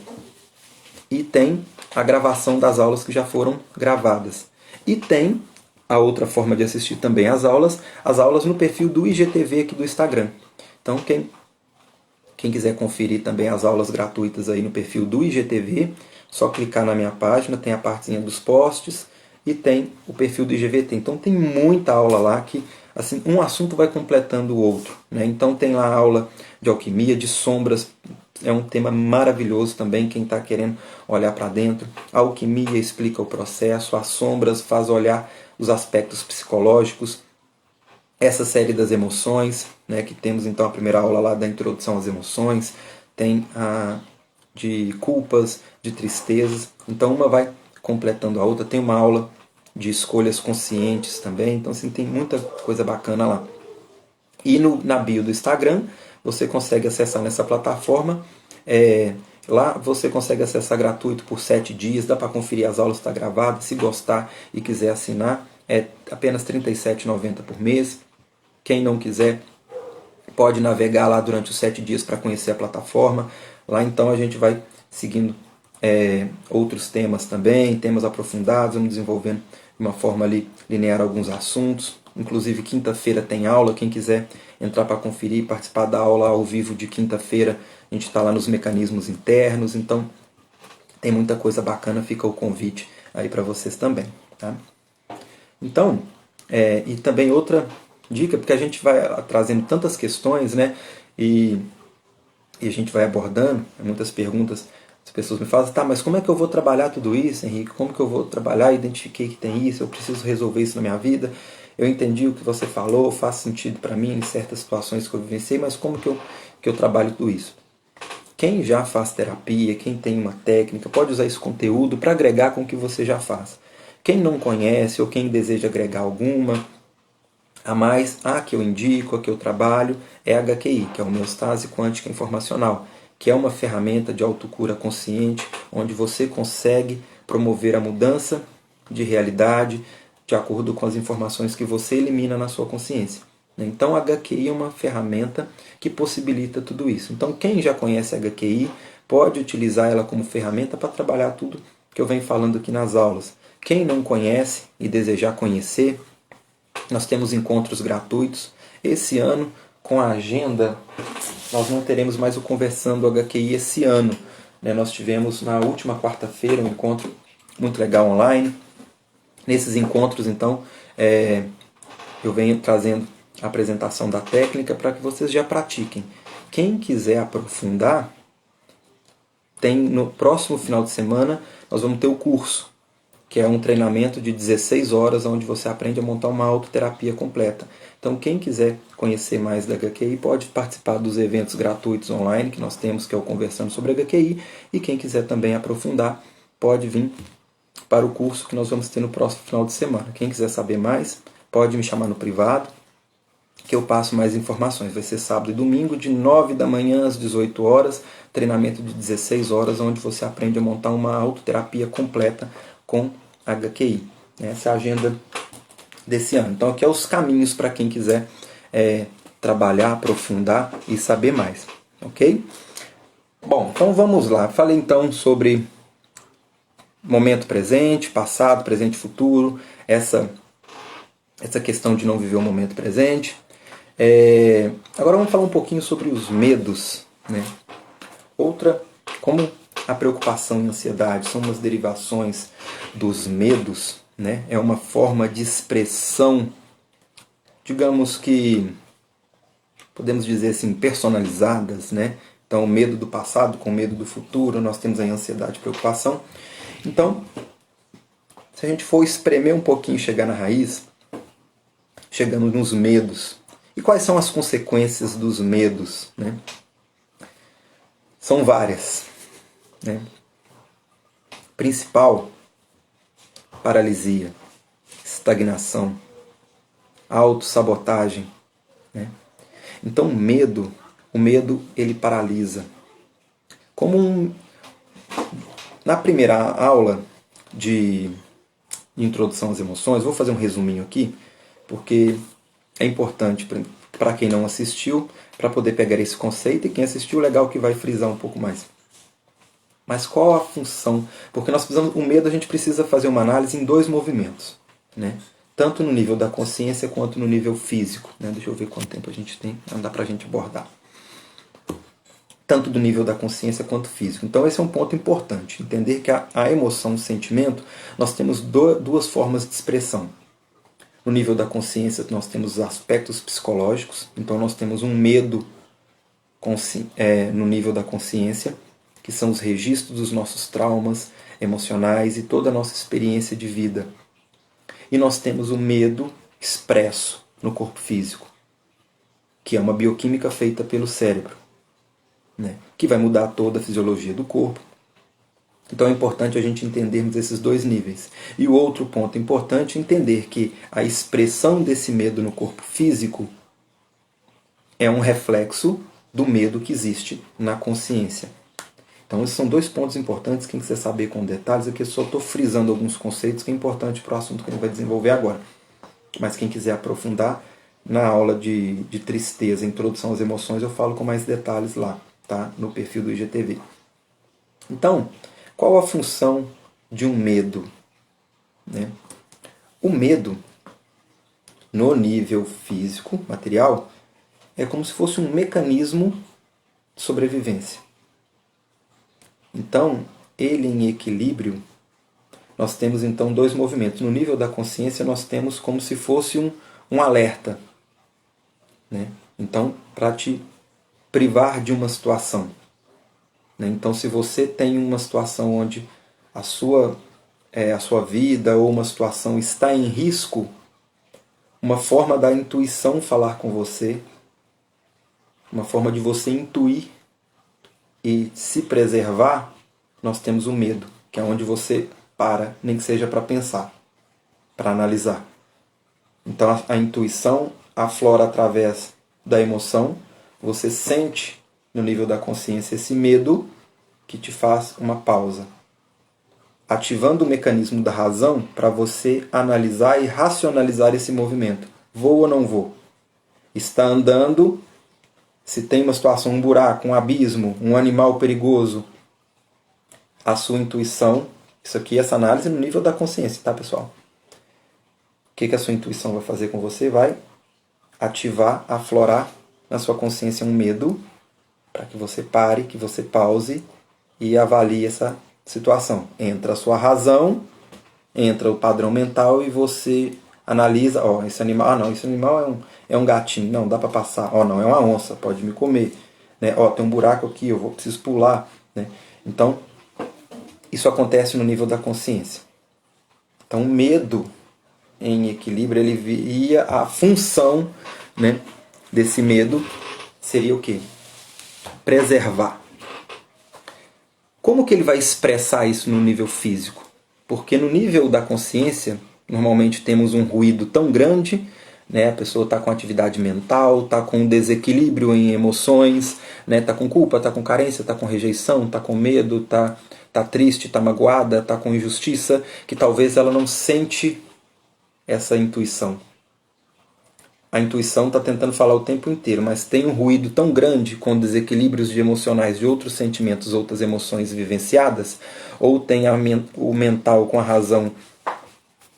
e tem a gravação das aulas que já foram gravadas. E tem a outra forma de assistir também as aulas no perfil do IGTV aqui do Instagram. Então quem quiser conferir também as aulas gratuitas aí no perfil do IGTV, só clicar na minha página, tem a partezinha dos posts e tem o perfil do IGVT. Então tem muita aula lá que assim, um assunto vai completando o outro. Né? Então tem lá a aula de alquimia, de sombras, é um tema maravilhoso também, quem está querendo olhar para dentro. A alquimia explica o processo, as sombras faz olhar os aspectos psicológicos. Essa série das emoções, né, que temos então a primeira aula lá da introdução às emoções, tem a de culpas, de tristezas, então uma vai completando a outra. Tem uma aula de escolhas conscientes também, então assim, tem muita coisa bacana lá. E na bio do Instagram, você consegue acessar nessa plataforma, lá você consegue acessar gratuito por 7 dias, dá para conferir as aulas, está gravada, se gostar e quiser assinar, é apenas R$ 37,90 por mês. Quem não quiser, pode navegar lá durante os 7 dias para conhecer a plataforma. Lá então a gente vai seguindo outros temas também, temas aprofundados, vamos desenvolvendo de uma forma ali linear alguns assuntos. Inclusive quinta-feira tem aula, quem quiser entrar para conferir, participar da aula ao vivo de quinta-feira, a gente está lá nos mecanismos internos, então tem muita coisa bacana, fica o convite aí para vocês também. Tá? Então, e também outra dica, porque a gente vai trazendo tantas questões, né? E a gente vai abordando muitas perguntas. As pessoas me falam, tá, mas como é que eu vou trabalhar tudo isso, Henrique? Como que eu vou trabalhar? Identifiquei que tem isso, eu preciso resolver isso na minha vida. Eu entendi o que você falou, faz sentido para mim em certas situações que eu vivenciei, mas como que eu trabalho tudo isso? Quem já faz terapia, quem tem uma técnica, pode usar esse conteúdo para agregar com o que você já faz. Quem não conhece ou quem deseja agregar alguma a mais, a que eu indico, a que eu trabalho, é a HQI, que é a Homeostase Quântica Informacional, que é uma ferramenta de autocura consciente, onde você consegue promover a mudança de realidade de acordo com as informações que você elimina na sua consciência. Então a HQI é uma ferramenta que possibilita tudo isso. Então quem já conhece a HQI pode utilizar ela como ferramenta para trabalhar tudo que eu venho falando aqui nas aulas. Quem não conhece e desejar conhecer, nós temos encontros gratuitos. Esse ano, com a agenda nós não teremos mais o Conversando HQI esse ano, né? Nós tivemos na última quarta-feira um encontro muito legal online. Nesses encontros, então, eu venho trazendo a apresentação da técnica para que vocês já pratiquem. Quem quiser aprofundar, tem no próximo final de semana, nós vamos ter o curso, que é um treinamento de 16 horas, onde você aprende a montar uma autoterapia completa. Então, quem quiser conhecer mais da HQI, pode participar dos eventos gratuitos online que nós temos, que é o Conversando sobre HQI, e quem quiser também aprofundar, pode vir para o curso que nós vamos ter no próximo final de semana. Quem quiser saber mais, pode me chamar no privado, que eu passo mais informações. Vai ser sábado e domingo, de 9 da manhã às 18 horas, treinamento de 16 horas, onde você aprende a montar uma autoterapia completa com HQI. Essa é a agenda desse ano. Então, aqui é os caminhos para quem quiser trabalhar, aprofundar e saber mais. Ok? Bom, então vamos lá. Falei então sobre momento presente, passado, presente e futuro, essa questão de não viver o momento presente. Agora vamos falar um pouquinho sobre os medos, né? Como a preocupação e a ansiedade são umas derivações dos medos, né? É uma forma de expressão, digamos que, podemos dizer assim, personalizadas, né? Então, o medo do passado com o medo do futuro, nós temos a ansiedade e preocupação. Então, se a gente for espremer um pouquinho e chegar na raiz, chegando nos medos. E quais são as consequências dos medos, né? São várias, né? Principal, paralisia, estagnação, autossabotagem, né? Então o medo ele paralisa. Na primeira aula de introdução às emoções, vou fazer um resuminho aqui, porque é importante para quem não assistiu, para poder pegar esse conceito, e quem assistiu, legal que vai frisar um pouco mais. Mas qual a função? Porque o medo a gente precisa fazer uma análise em dois movimentos, né? Tanto no nível da consciência quanto no nível físico, né? Deixa eu ver quanto tempo a gente tem, não dá para a gente abordar. Tanto do nível da consciência quanto físico. Então esse é um ponto importante, entender que a emoção, o sentimento, nós temos duas formas de expressão. No nível da consciência nós temos os aspectos psicológicos, então nós temos um medo no nível da consciência, que são os registros dos nossos traumas emocionais e toda a nossa experiência de vida. E nós temos o medo expresso no corpo físico, que é uma bioquímica feita pelo cérebro, né? Que vai mudar toda a fisiologia do corpo. Então é importante a gente entendermos esses dois níveis. E o outro ponto importante é entender que a expressão desse medo no corpo físico é um reflexo do medo que existe na consciência. Então esses são dois pontos importantes que tem que você saber com detalhes. Aqui eu só estou frisando alguns conceitos que é importante para o assunto que a gente vai desenvolver agora. Mas quem quiser aprofundar, na aula de tristeza, introdução às emoções, eu falo com mais detalhes lá, tá? No perfil do IGTV. Então, qual a função de um medo, né? O medo, no nível físico, material, é como se fosse um mecanismo de sobrevivência. Então, ele em equilíbrio, nós temos então dois movimentos. No nível da consciência, nós temos como se fosse um alerta, né? Então, para te privar de uma situação. Então, se você tem uma situação onde a sua vida ou uma situação está em risco, uma forma da intuição falar com você, uma forma de você intuir e se preservar, nós temos o medo, que é onde você para, nem que seja para pensar, para analisar. Então a intuição aflora através da emoção, você sente no nível da consciência esse medo que te faz uma pausa, ativando o mecanismo da razão para você analisar e racionalizar esse movimento. Vou ou não vou? Está andando, se tem uma situação, um buraco, um abismo, um animal perigoso, a sua intuição, isso aqui, essa análise no nível da consciência, tá, pessoal? O que a sua intuição vai fazer com você? Vai ativar, aflorar na sua consciência um medo para que você pare, que você pause e avalie essa situação. Entra a sua razão, entra o padrão mental e você analisa, ó, esse animal, não, esse animal é um gatinho, não, dá para passar, ó, não, é uma onça, pode me comer, né? Ó, tem um buraco aqui, preciso pular, né? Então, isso acontece no nível da consciência. Então, o medo em equilíbrio, ele via a função, né, desse medo seria o quê? Preservar. Como que ele vai expressar isso no nível físico? Porque no nível da consciência, normalmente temos um ruído tão grande, né? A pessoa está com atividade mental, está com desequilíbrio em emoções, né? Está com culpa, está com carência, está com rejeição, está com medo, tá triste, está magoada, está com injustiça, que talvez ela não sente essa intuição. A intuição está tentando falar o tempo inteiro, mas tem um ruído tão grande com desequilíbrios emocionais de outros sentimentos, outras emoções vivenciadas, ou tem o mental com a razão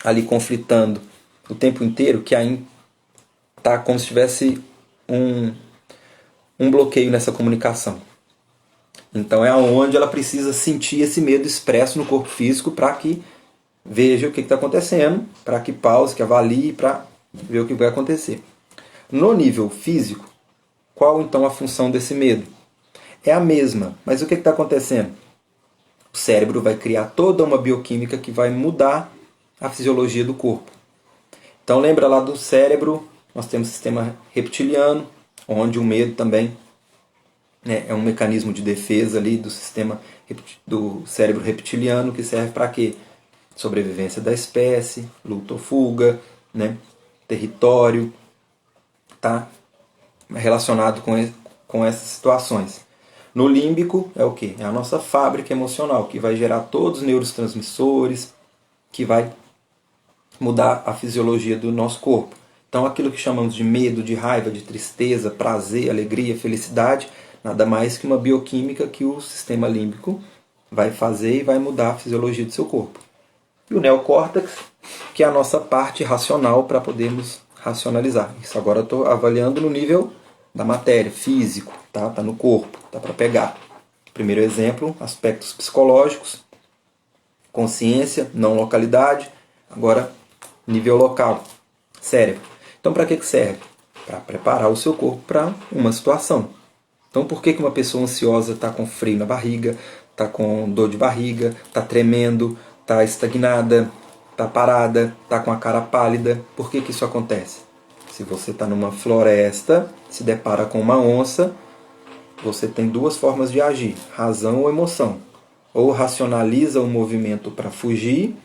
ali conflitando o tempo inteiro, que aí está como se tivesse um bloqueio nessa comunicação. Então é onde ela precisa sentir esse medo expresso no corpo físico para que veja o que está acontecendo, para que pause, que avalie, para ver o que vai acontecer. No nível físico, qual então a função desse medo? É a mesma, mas o que está acontecendo? O cérebro vai criar toda uma bioquímica que vai mudar a fisiologia do corpo. Então lembra lá do cérebro, nós temos o sistema reptiliano, onde o medo também, né, é um mecanismo de defesa ali do sistema do cérebro reptiliano, que serve para quê? Sobrevivência da espécie, luta ou fuga, né? Território, tá relacionado com essas situações. No límbico é o quê? É a nossa fábrica emocional, que vai gerar todos os neurotransmissores, que vai mudar a fisiologia do nosso corpo. Então aquilo que chamamos de medo, de raiva, de tristeza, prazer, alegria, felicidade, nada mais que uma bioquímica que o sistema límbico vai fazer e vai mudar a fisiologia do seu corpo. E o neocórtex, que é a nossa parte racional para podermos racionalizar. Isso agora eu estou avaliando no nível da matéria, físico, tá no corpo, tá para pegar. Primeiro exemplo, aspectos psicológicos, consciência, não localidade. Agora, nível local, cérebro. Então, para que serve? Para preparar o seu corpo para uma situação. Então, por que uma pessoa ansiosa está com frio na barriga, está com dor de barriga, está tremendo, está estagnada, está parada, está com a cara pálida? Por que isso acontece? Se você está numa floresta, se depara com uma onça, você tem duas formas de agir, razão ou emoção. Ou racionaliza o movimento para fugir,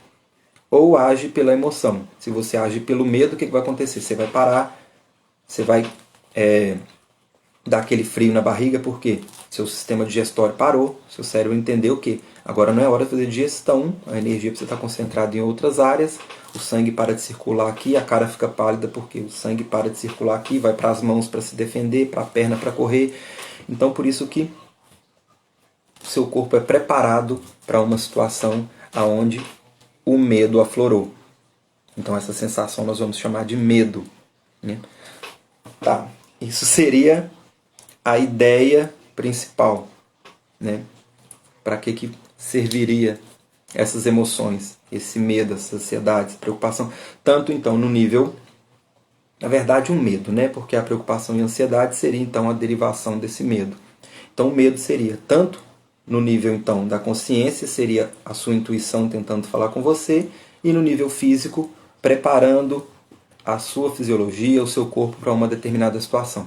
ou age pela emoção. Se você age pelo medo, o que vai acontecer? Você vai parar, você vai dar aquele frio na barriga, porque seu sistema digestório parou, seu cérebro entendeu que agora não é hora de fazer digestão, a energia precisa estar concentrada em outras áreas, o sangue para de circular aqui, a cara fica pálida porque o sangue para de circular aqui, vai para as mãos para se defender, para a perna para correr. Então por isso que o seu corpo é preparado para uma situação onde o medo aflorou. Então essa sensação nós vamos chamar de medo, né? Tá, isso seria a ideia principal, né? Para que serviria essas emoções, esse medo, essa ansiedade, essa preocupação? Tanto então no nível, na verdade um medo, né? Porque a preocupação e a ansiedade seria então a derivação desse medo. Então o medo seria tanto no nível então da consciência, seria a sua intuição tentando falar com você, e no nível físico, preparando a sua fisiologia, o seu corpo para uma determinada situação.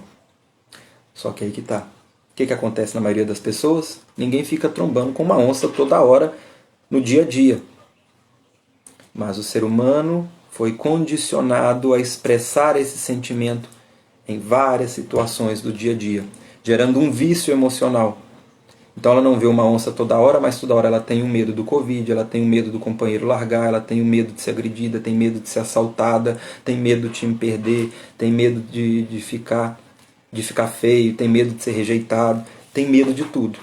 Só que aí que está. O que acontece na maioria das pessoas? Ninguém fica trombando com uma onça toda hora no dia a dia. Mas o ser humano foi condicionado a expressar esse sentimento em várias situações do dia a dia, gerando um vício emocional. Então ela não vê uma onça toda hora, mas toda hora ela tem um medo do Covid, ela tem um medo do companheiro largar, ela tem um medo de ser agredida, tem medo de ser assaltada, tem medo do time perder, tem medo de ficar feio, tem medo de ser rejeitado, tem medo de tudo.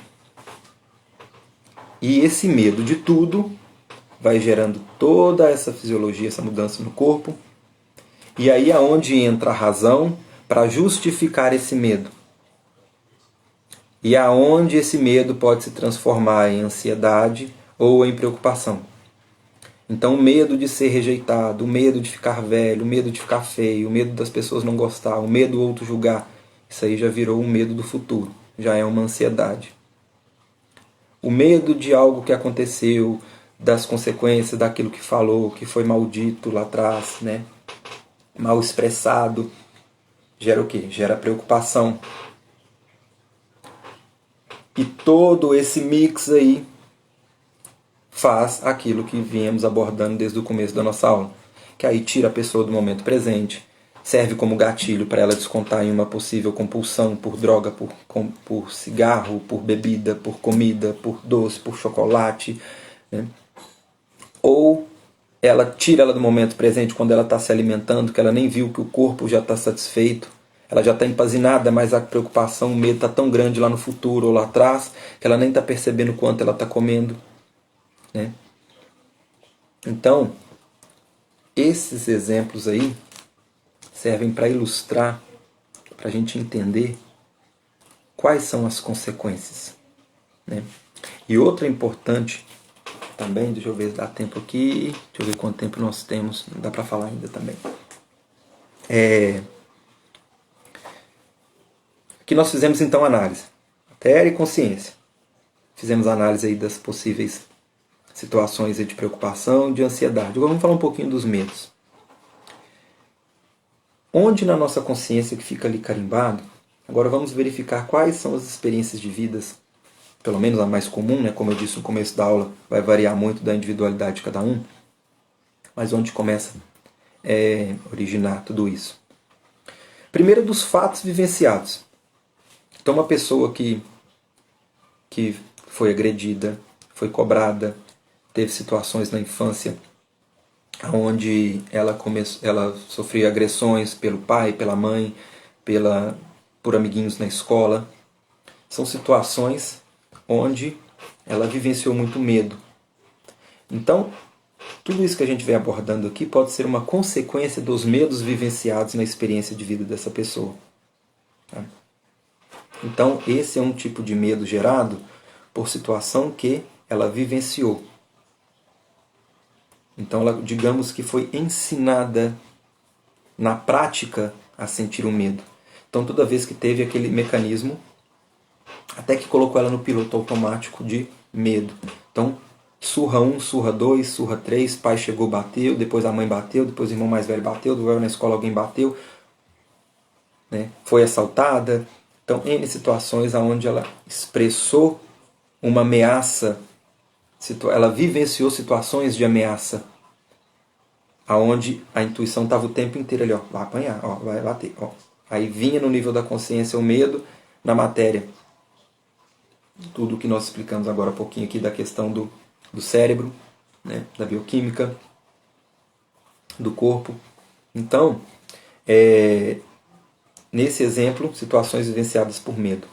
E esse medo de tudo vai gerando toda essa fisiologia, essa mudança no corpo. E aí é onde entra a razão para justificar esse medo. e aonde esse medo pode se transformar em ansiedade ou em preocupação. Então o medo de ser rejeitado, o medo de ficar velho, o medo de ficar feio, o medo das pessoas não gostar, o medo do outro julgar, isso aí já virou um medo do futuro, já é uma ansiedade. O medo de algo que aconteceu, das consequências daquilo que falou, que foi maldito lá atrás, né? Mal expressado, gera o quê? Gera preocupação. E todo esse mix aí faz aquilo que viemos abordando desde o começo da nossa aula, que aí tira a pessoa do momento presente, serve como gatilho para ela descontar em uma possível compulsão por droga, por cigarro, por bebida, por comida, por doce, por chocolate, né? Ou ela tira ela do momento presente quando ela está se alimentando, que ela nem viu que o corpo já está satisfeito, ela já está empazinada, mas a preocupação, o medo está tão grande lá no futuro ou lá atrás, que ela nem está percebendo o quanto ela está comendo, né? Então, esses exemplos aí servem para ilustrar, para a gente entender quais são as consequências, né? E outra importante também, deixa eu ver se dá tempo aqui, deixa eu ver quanto tempo nós temos, não dá para falar ainda também. Aqui nós fizemos então análise, matéria e consciência. Fizemos análise aí das possíveis situações de preocupação, de ansiedade. Agora vamos falar um pouquinho dos medos. Onde na nossa consciência que fica ali carimbado, agora vamos verificar quais são as experiências de vidas, pelo menos a mais comum, né? Como eu disse no começo da aula, vai variar muito da individualidade de cada um, mas onde começa a originar tudo isso. Primeiro, dos fatos vivenciados. Então, uma pessoa que foi agredida, foi cobrada, teve situações na infância onde ela sofria agressões pelo pai, pela mãe, por amiguinhos na escola. São situações onde ela vivenciou muito medo. Então, tudo isso que a gente vem abordando aqui pode ser uma consequência dos medos vivenciados na experiência de vida dessa pessoa. Tá? Então, esse é um tipo de medo gerado por situação que ela vivenciou. Então, ela, digamos que foi ensinada na prática a sentir o medo. Então, toda vez que teve aquele mecanismo, até que colocou ela no piloto automático de medo. Então, surra 1, surra 2, surra 3, pai chegou, bateu, depois a mãe bateu, depois o irmão mais velho bateu, depois na escola alguém bateu, né? Foi assaltada. Então, N situações onde ela expressou uma ameaça, ela vivenciou situações de ameaça, aonde a intuição estava o tempo inteiro ali, ó, vai apanhar, ó, vai bater, ó. Aí vinha no nível da consciência o medo, na matéria. Tudo o que nós explicamos agora há pouquinho aqui da questão do cérebro, né, da bioquímica, do corpo. Então, nesse exemplo, situações vivenciadas por medo.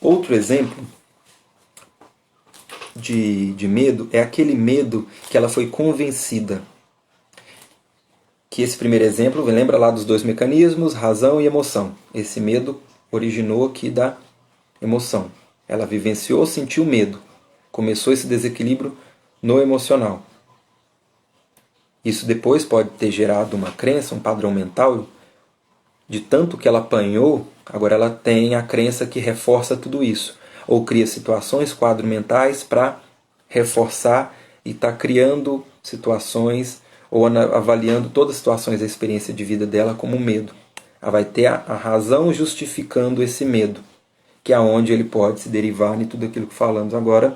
Outro exemplo de medo é aquele medo que ela foi convencida. Que esse primeiro exemplo, lembra lá dos dois mecanismos, razão e emoção. Esse medo originou aqui da emoção. Ela vivenciou, sentiu medo. Começou esse desequilíbrio no emocional. Isso depois pode ter gerado uma crença, um padrão mental. De tanto que ela apanhou, agora ela tem a crença que reforça tudo isso. Ou cria situações, quadros mentais para reforçar e está criando situações ou avaliando todas as situações da experiência de vida dela como medo. Ela vai ter a razão justificando esse medo, que é onde ele pode se derivar de tudo aquilo que falamos agora,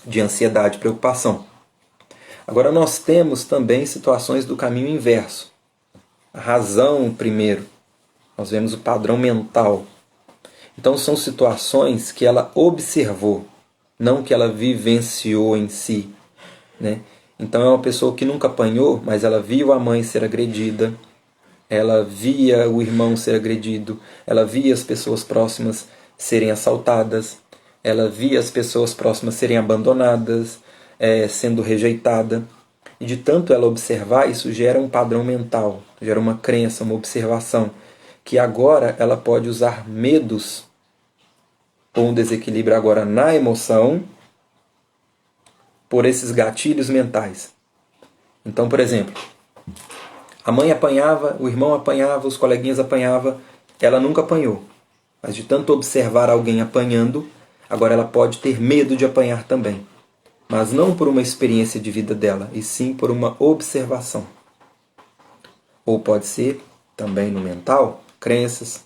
de ansiedade e preocupação. Agora nós temos também situações do caminho inverso. A razão primeiro, nós vemos o padrão mental. Então são situações que ela observou, não que ela vivenciou em si, né? Então é uma pessoa que nunca apanhou, mas ela viu a mãe ser agredida, ela via o irmão ser agredido, ela via as pessoas próximas serem assaltadas, ela via as pessoas próximas serem abandonadas, sendo rejeitada. E de tanto ela observar, isso gera um padrão mental, gera uma crença, uma observação, que agora ela pode usar medos ou um desequilíbrio agora na emoção, por esses gatilhos mentais. Então, por exemplo, a mãe apanhava, o irmão apanhava, os coleguinhas apanhavam, ela nunca apanhou. Mas de tanto observar alguém apanhando, agora ela pode ter medo de apanhar também. Mas não por uma experiência de vida dela, e sim por uma observação. Ou pode ser, também no mental, crenças,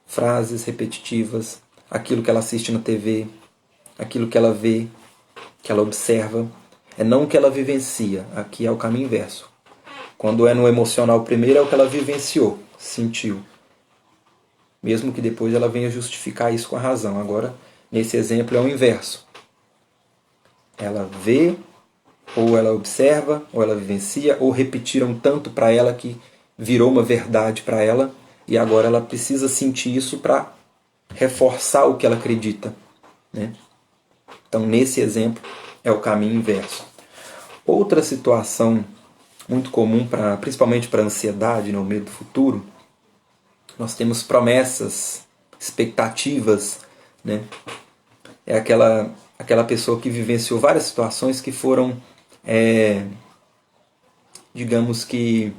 frases repetitivas, aquilo que ela assiste na TV, aquilo que ela vê, que ela observa. É não o que ela vivencia, aqui é o caminho inverso. Quando é no emocional primeiro, é o que ela vivenciou, sentiu. Mesmo que depois ela venha justificar isso com a razão. Agora, nesse exemplo, é o inverso. Ela vê, ou ela observa, ou ela vivencia, ou repetiram tanto para ela que virou uma verdade para ela, e agora ela precisa sentir isso para reforçar o que ela acredita, né? Então, nesse exemplo, é o caminho inverso. Outra situação muito comum, principalmente para a ansiedade, né, o medo do futuro, nós temos promessas, expectativas, né? É aquela pessoa que vivenciou várias situações que foram, digamos que,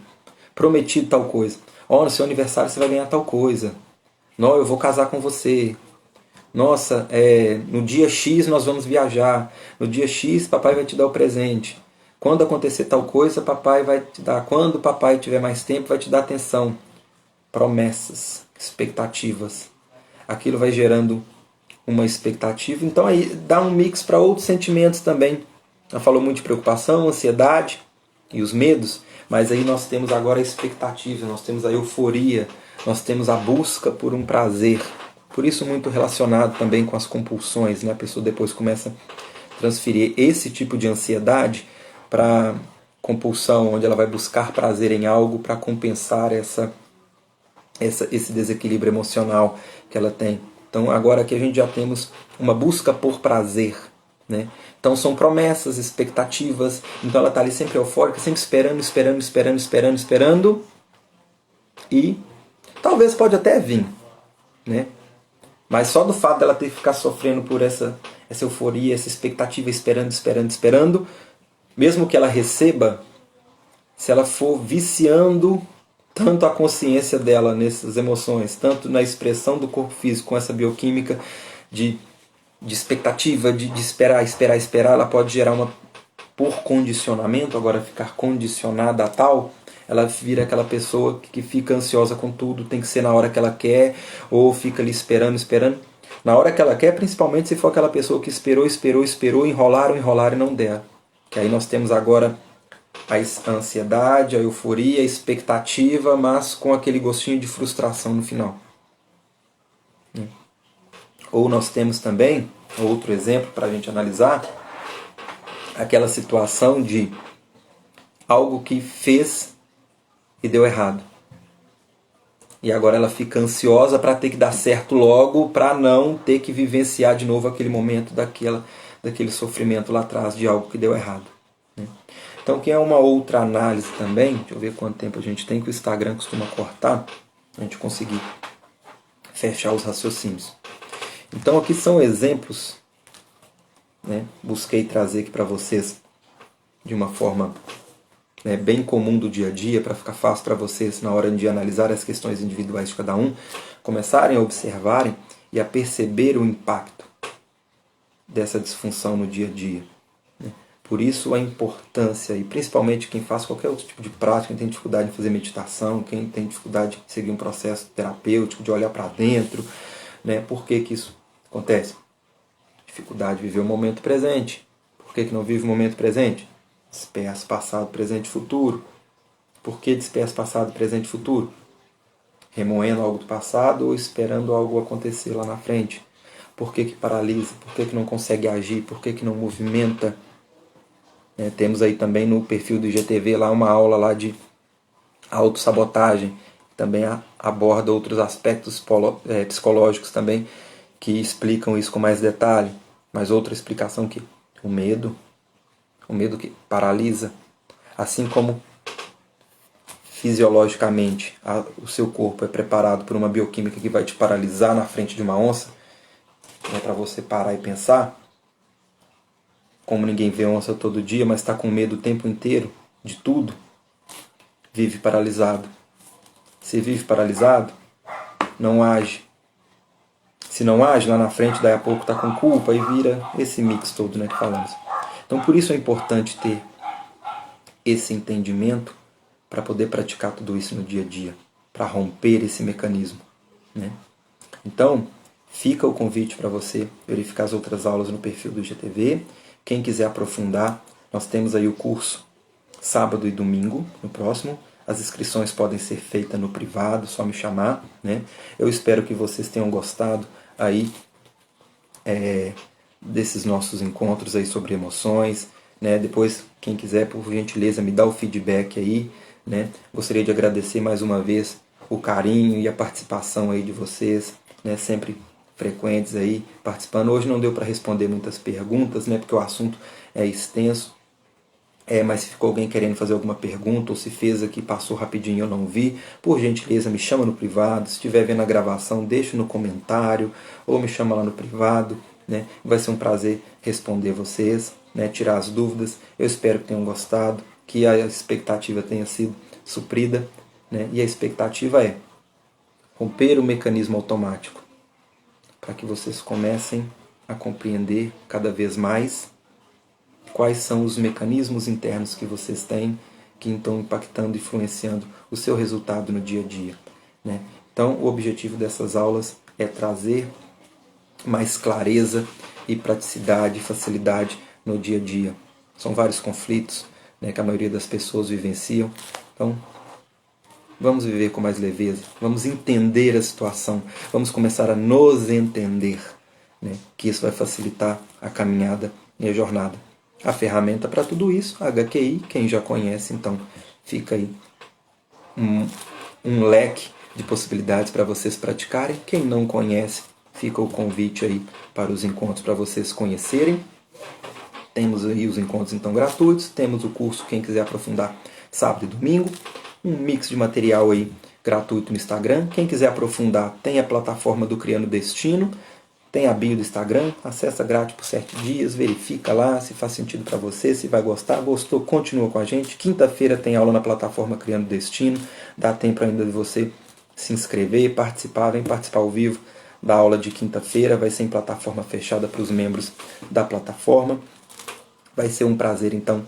prometido tal coisa. No seu aniversário você vai ganhar tal coisa. Não, eu vou casar com você. Nossa, no dia X nós vamos viajar. No dia X papai vai te dar o presente. Quando acontecer tal coisa, papai vai te dar. Quando o papai tiver mais tempo, vai te dar atenção. Promessas, expectativas. Aquilo vai gerando uma expectativa. Então aí dá um mix para outros sentimentos também. Ela falou muito de preocupação, ansiedade e os medos, mas aí nós temos agora a expectativa, nós temos a euforia, nós temos a busca por um prazer. Por isso muito relacionado também com as compulsões, né? A pessoa depois começa a transferir esse tipo de ansiedade para compulsão, onde ela vai buscar prazer em algo para compensar esse desequilíbrio emocional que ela tem. Então agora aqui a gente já temos uma busca por prazer, né? Então são promessas, expectativas. Então ela está ali sempre eufórica, sempre esperando. E talvez pode até vir, né? Mas só do fato dela ter que ficar sofrendo por essa euforia, essa expectativa, esperando, mesmo que ela receba, se ela for viciando tanto a consciência dela nessas emoções, tanto na expressão do corpo físico com essa bioquímica de expectativa, de esperar, ela pode gerar por condicionamento, agora ficar condicionada a tal, ela vira aquela pessoa que fica ansiosa com tudo, tem que ser na hora que ela quer, ou fica ali esperando. Na hora que ela quer, principalmente se for aquela pessoa que esperou, enrolaram e não der. Que aí nós temos agora a ansiedade, a euforia, a expectativa, mas com aquele gostinho de frustração no final. Ou nós temos também, outro exemplo para a gente analisar, aquela situação de algo que fez e deu errado. E agora ela fica ansiosa para ter que dar certo logo, para não ter que vivenciar de novo aquele momento daquele sofrimento lá atrás de algo que deu errado. Então, que é uma outra análise também, deixa eu ver quanto tempo a gente tem, que o Instagram costuma cortar, a gente conseguir fechar os raciocínios. Então, aqui são exemplos, né? Busquei trazer aqui para vocês de uma forma bem comum do dia a dia, para ficar fácil para vocês na hora de analisar as questões individuais de cada um, começarem a observarem e a perceber o impacto dessa disfunção no dia a dia. Por isso a importância, e principalmente quem faz qualquer outro tipo de prática, quem tem dificuldade em fazer meditação, quem tem dificuldade de seguir um processo terapêutico, de olhar para dentro, né? Por que isso acontece? Dificuldade de viver o momento presente. Por que não vive o momento presente? Dispersa passado, presente e futuro. Por que dispersa passado, presente e futuro? Remoendo algo do passado ou esperando algo acontecer lá na frente. Por que paralisa? Por que não consegue agir? Por que não movimenta? Temos aí também no perfil do IGTV lá uma aula lá de autossabotagem, que também aborda outros aspectos psicológicos também que explicam isso com mais detalhe. Mas outra explicação que o medo que paralisa, assim como fisiologicamente o seu corpo é preparado por uma bioquímica que vai te paralisar na frente de uma onça, né, para você parar e pensar. Como ninguém vê onça todo dia, mas está com medo o tempo inteiro de tudo, vive paralisado. Se vive paralisado, não age. Se não age, lá na frente, daí a pouco está com culpa e vira esse mix todo, né, que falamos. Então, por isso é importante ter esse entendimento para poder praticar tudo isso no dia a dia, para romper esse mecanismo, né? Então, fica o convite para você verificar as outras aulas no perfil do IGTV. Quem quiser aprofundar, nós temos aí o curso sábado e domingo, no próximo. As inscrições podem ser feitas no privado, só me chamar, né? Eu espero que vocês tenham gostado aí desses nossos encontros aí sobre emoções, né? Depois, quem quiser, por gentileza, me dá o feedback aí, né? Gostaria de agradecer mais uma vez o carinho e a participação aí de vocês, né? Sempre frequentes aí participando. Hoje não deu para responder muitas perguntas, né? Porque o assunto é extenso. Mas se ficou alguém querendo fazer alguma pergunta, ou se fez aqui, passou rapidinho e eu não vi, por gentileza me chama no privado. Se estiver vendo a gravação, deixa no comentário, ou me chama lá no privado, né? Vai ser um prazer responder vocês, né? Tirar as dúvidas. Eu espero que tenham gostado, que a expectativa tenha sido suprida, né? E a expectativa é romper o mecanismo automático, para que vocês comecem a compreender cada vez mais quais são os mecanismos internos que vocês têm que estão impactando e influenciando o seu resultado no dia a dia, né? Então, o objetivo dessas aulas é trazer mais clareza e praticidade e facilidade no dia a dia. São vários conflitos, né, que a maioria das pessoas vivenciam. Então, vamos viver com mais leveza, vamos entender a situação, vamos começar a nos entender, né, que isso vai facilitar a caminhada e a jornada. A ferramenta para tudo isso, a HQI, quem já conhece, então fica aí um leque de possibilidades para vocês praticarem. Quem não conhece, fica o convite aí para os encontros para vocês conhecerem. Temos aí os encontros então gratuitos, temos o curso, quem quiser aprofundar, sábado e domingo, um mix de material aí gratuito no Instagram. Quem quiser aprofundar, tem a plataforma do Criando Destino, tem a bio do Instagram, acessa grátis por 7 dias, verifica lá se faz sentido para você, se vai gostar. Gostou, continua com a gente. Quinta-feira tem aula na plataforma Criando Destino, dá tempo ainda de você se inscrever, participar, vem participar ao vivo da aula de quinta-feira, vai ser em plataforma fechada para os membros da plataforma. Vai ser um prazer, então,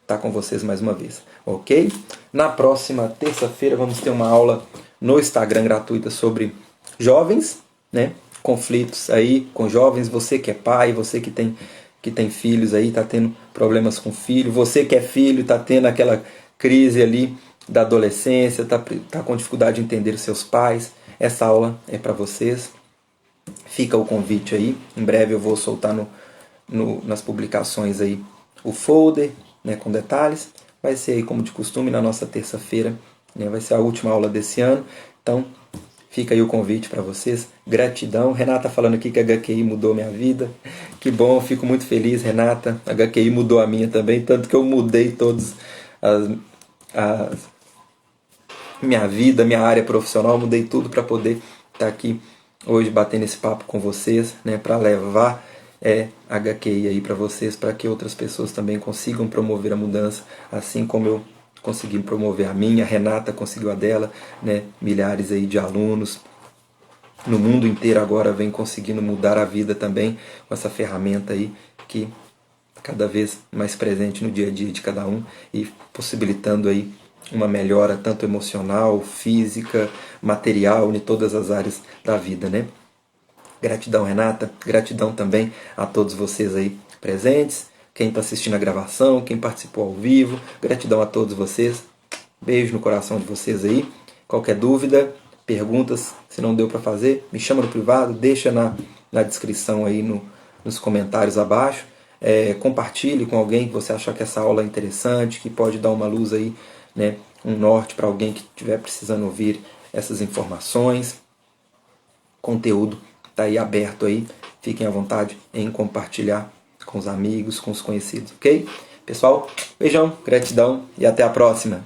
estar com vocês mais uma vez, ok? Na próxima terça-feira vamos ter uma aula no Instagram gratuita sobre jovens, né? Conflitos aí com jovens, você que é pai, você que tem filhos aí, está tendo problemas com filho, você que é filho, está tendo aquela crise ali da adolescência, tá com dificuldade de entender os seus pais, essa aula é para vocês. Fica o convite aí, em breve eu vou soltar nas publicações aí o folder, né, com detalhes. Vai ser aí como de costume na nossa terça-feira, né, vai ser a última aula desse ano, então fica aí o convite para vocês. Gratidão. Renata falando aqui que a HQI mudou minha vida. Que bom, fico muito feliz, Renata. A HQI mudou a minha também, tanto que eu mudei todos minha vida, minha área profissional, mudei tudo para poder estar aqui hoje batendo esse papo com vocês, né, para levar HQI aí para vocês, para que outras pessoas também consigam promover a mudança, assim como eu consegui promover a minha, a Renata conseguiu a dela, né? Milhares aí de alunos no mundo inteiro agora vem conseguindo mudar a vida também com essa ferramenta aí que cada vez mais presente no dia a dia de cada um e possibilitando aí uma melhora tanto emocional, física, material, em todas as áreas da vida, né? Gratidão, Renata, gratidão também a todos vocês aí presentes, quem está assistindo a gravação, quem participou ao vivo, gratidão a todos vocês, beijo no coração de vocês aí. Qualquer dúvida, perguntas, se não deu para fazer, me chama no privado, deixa na descrição aí nos comentários abaixo, compartilhe com alguém que você achar que essa aula é interessante, que pode dar uma luz aí, né, um norte para alguém que estiver precisando ouvir essas informações. Conteúdo está aí aberto aí, fiquem à vontade em compartilhar com os amigos, com os conhecidos, ok? Pessoal, beijão, gratidão e até a próxima!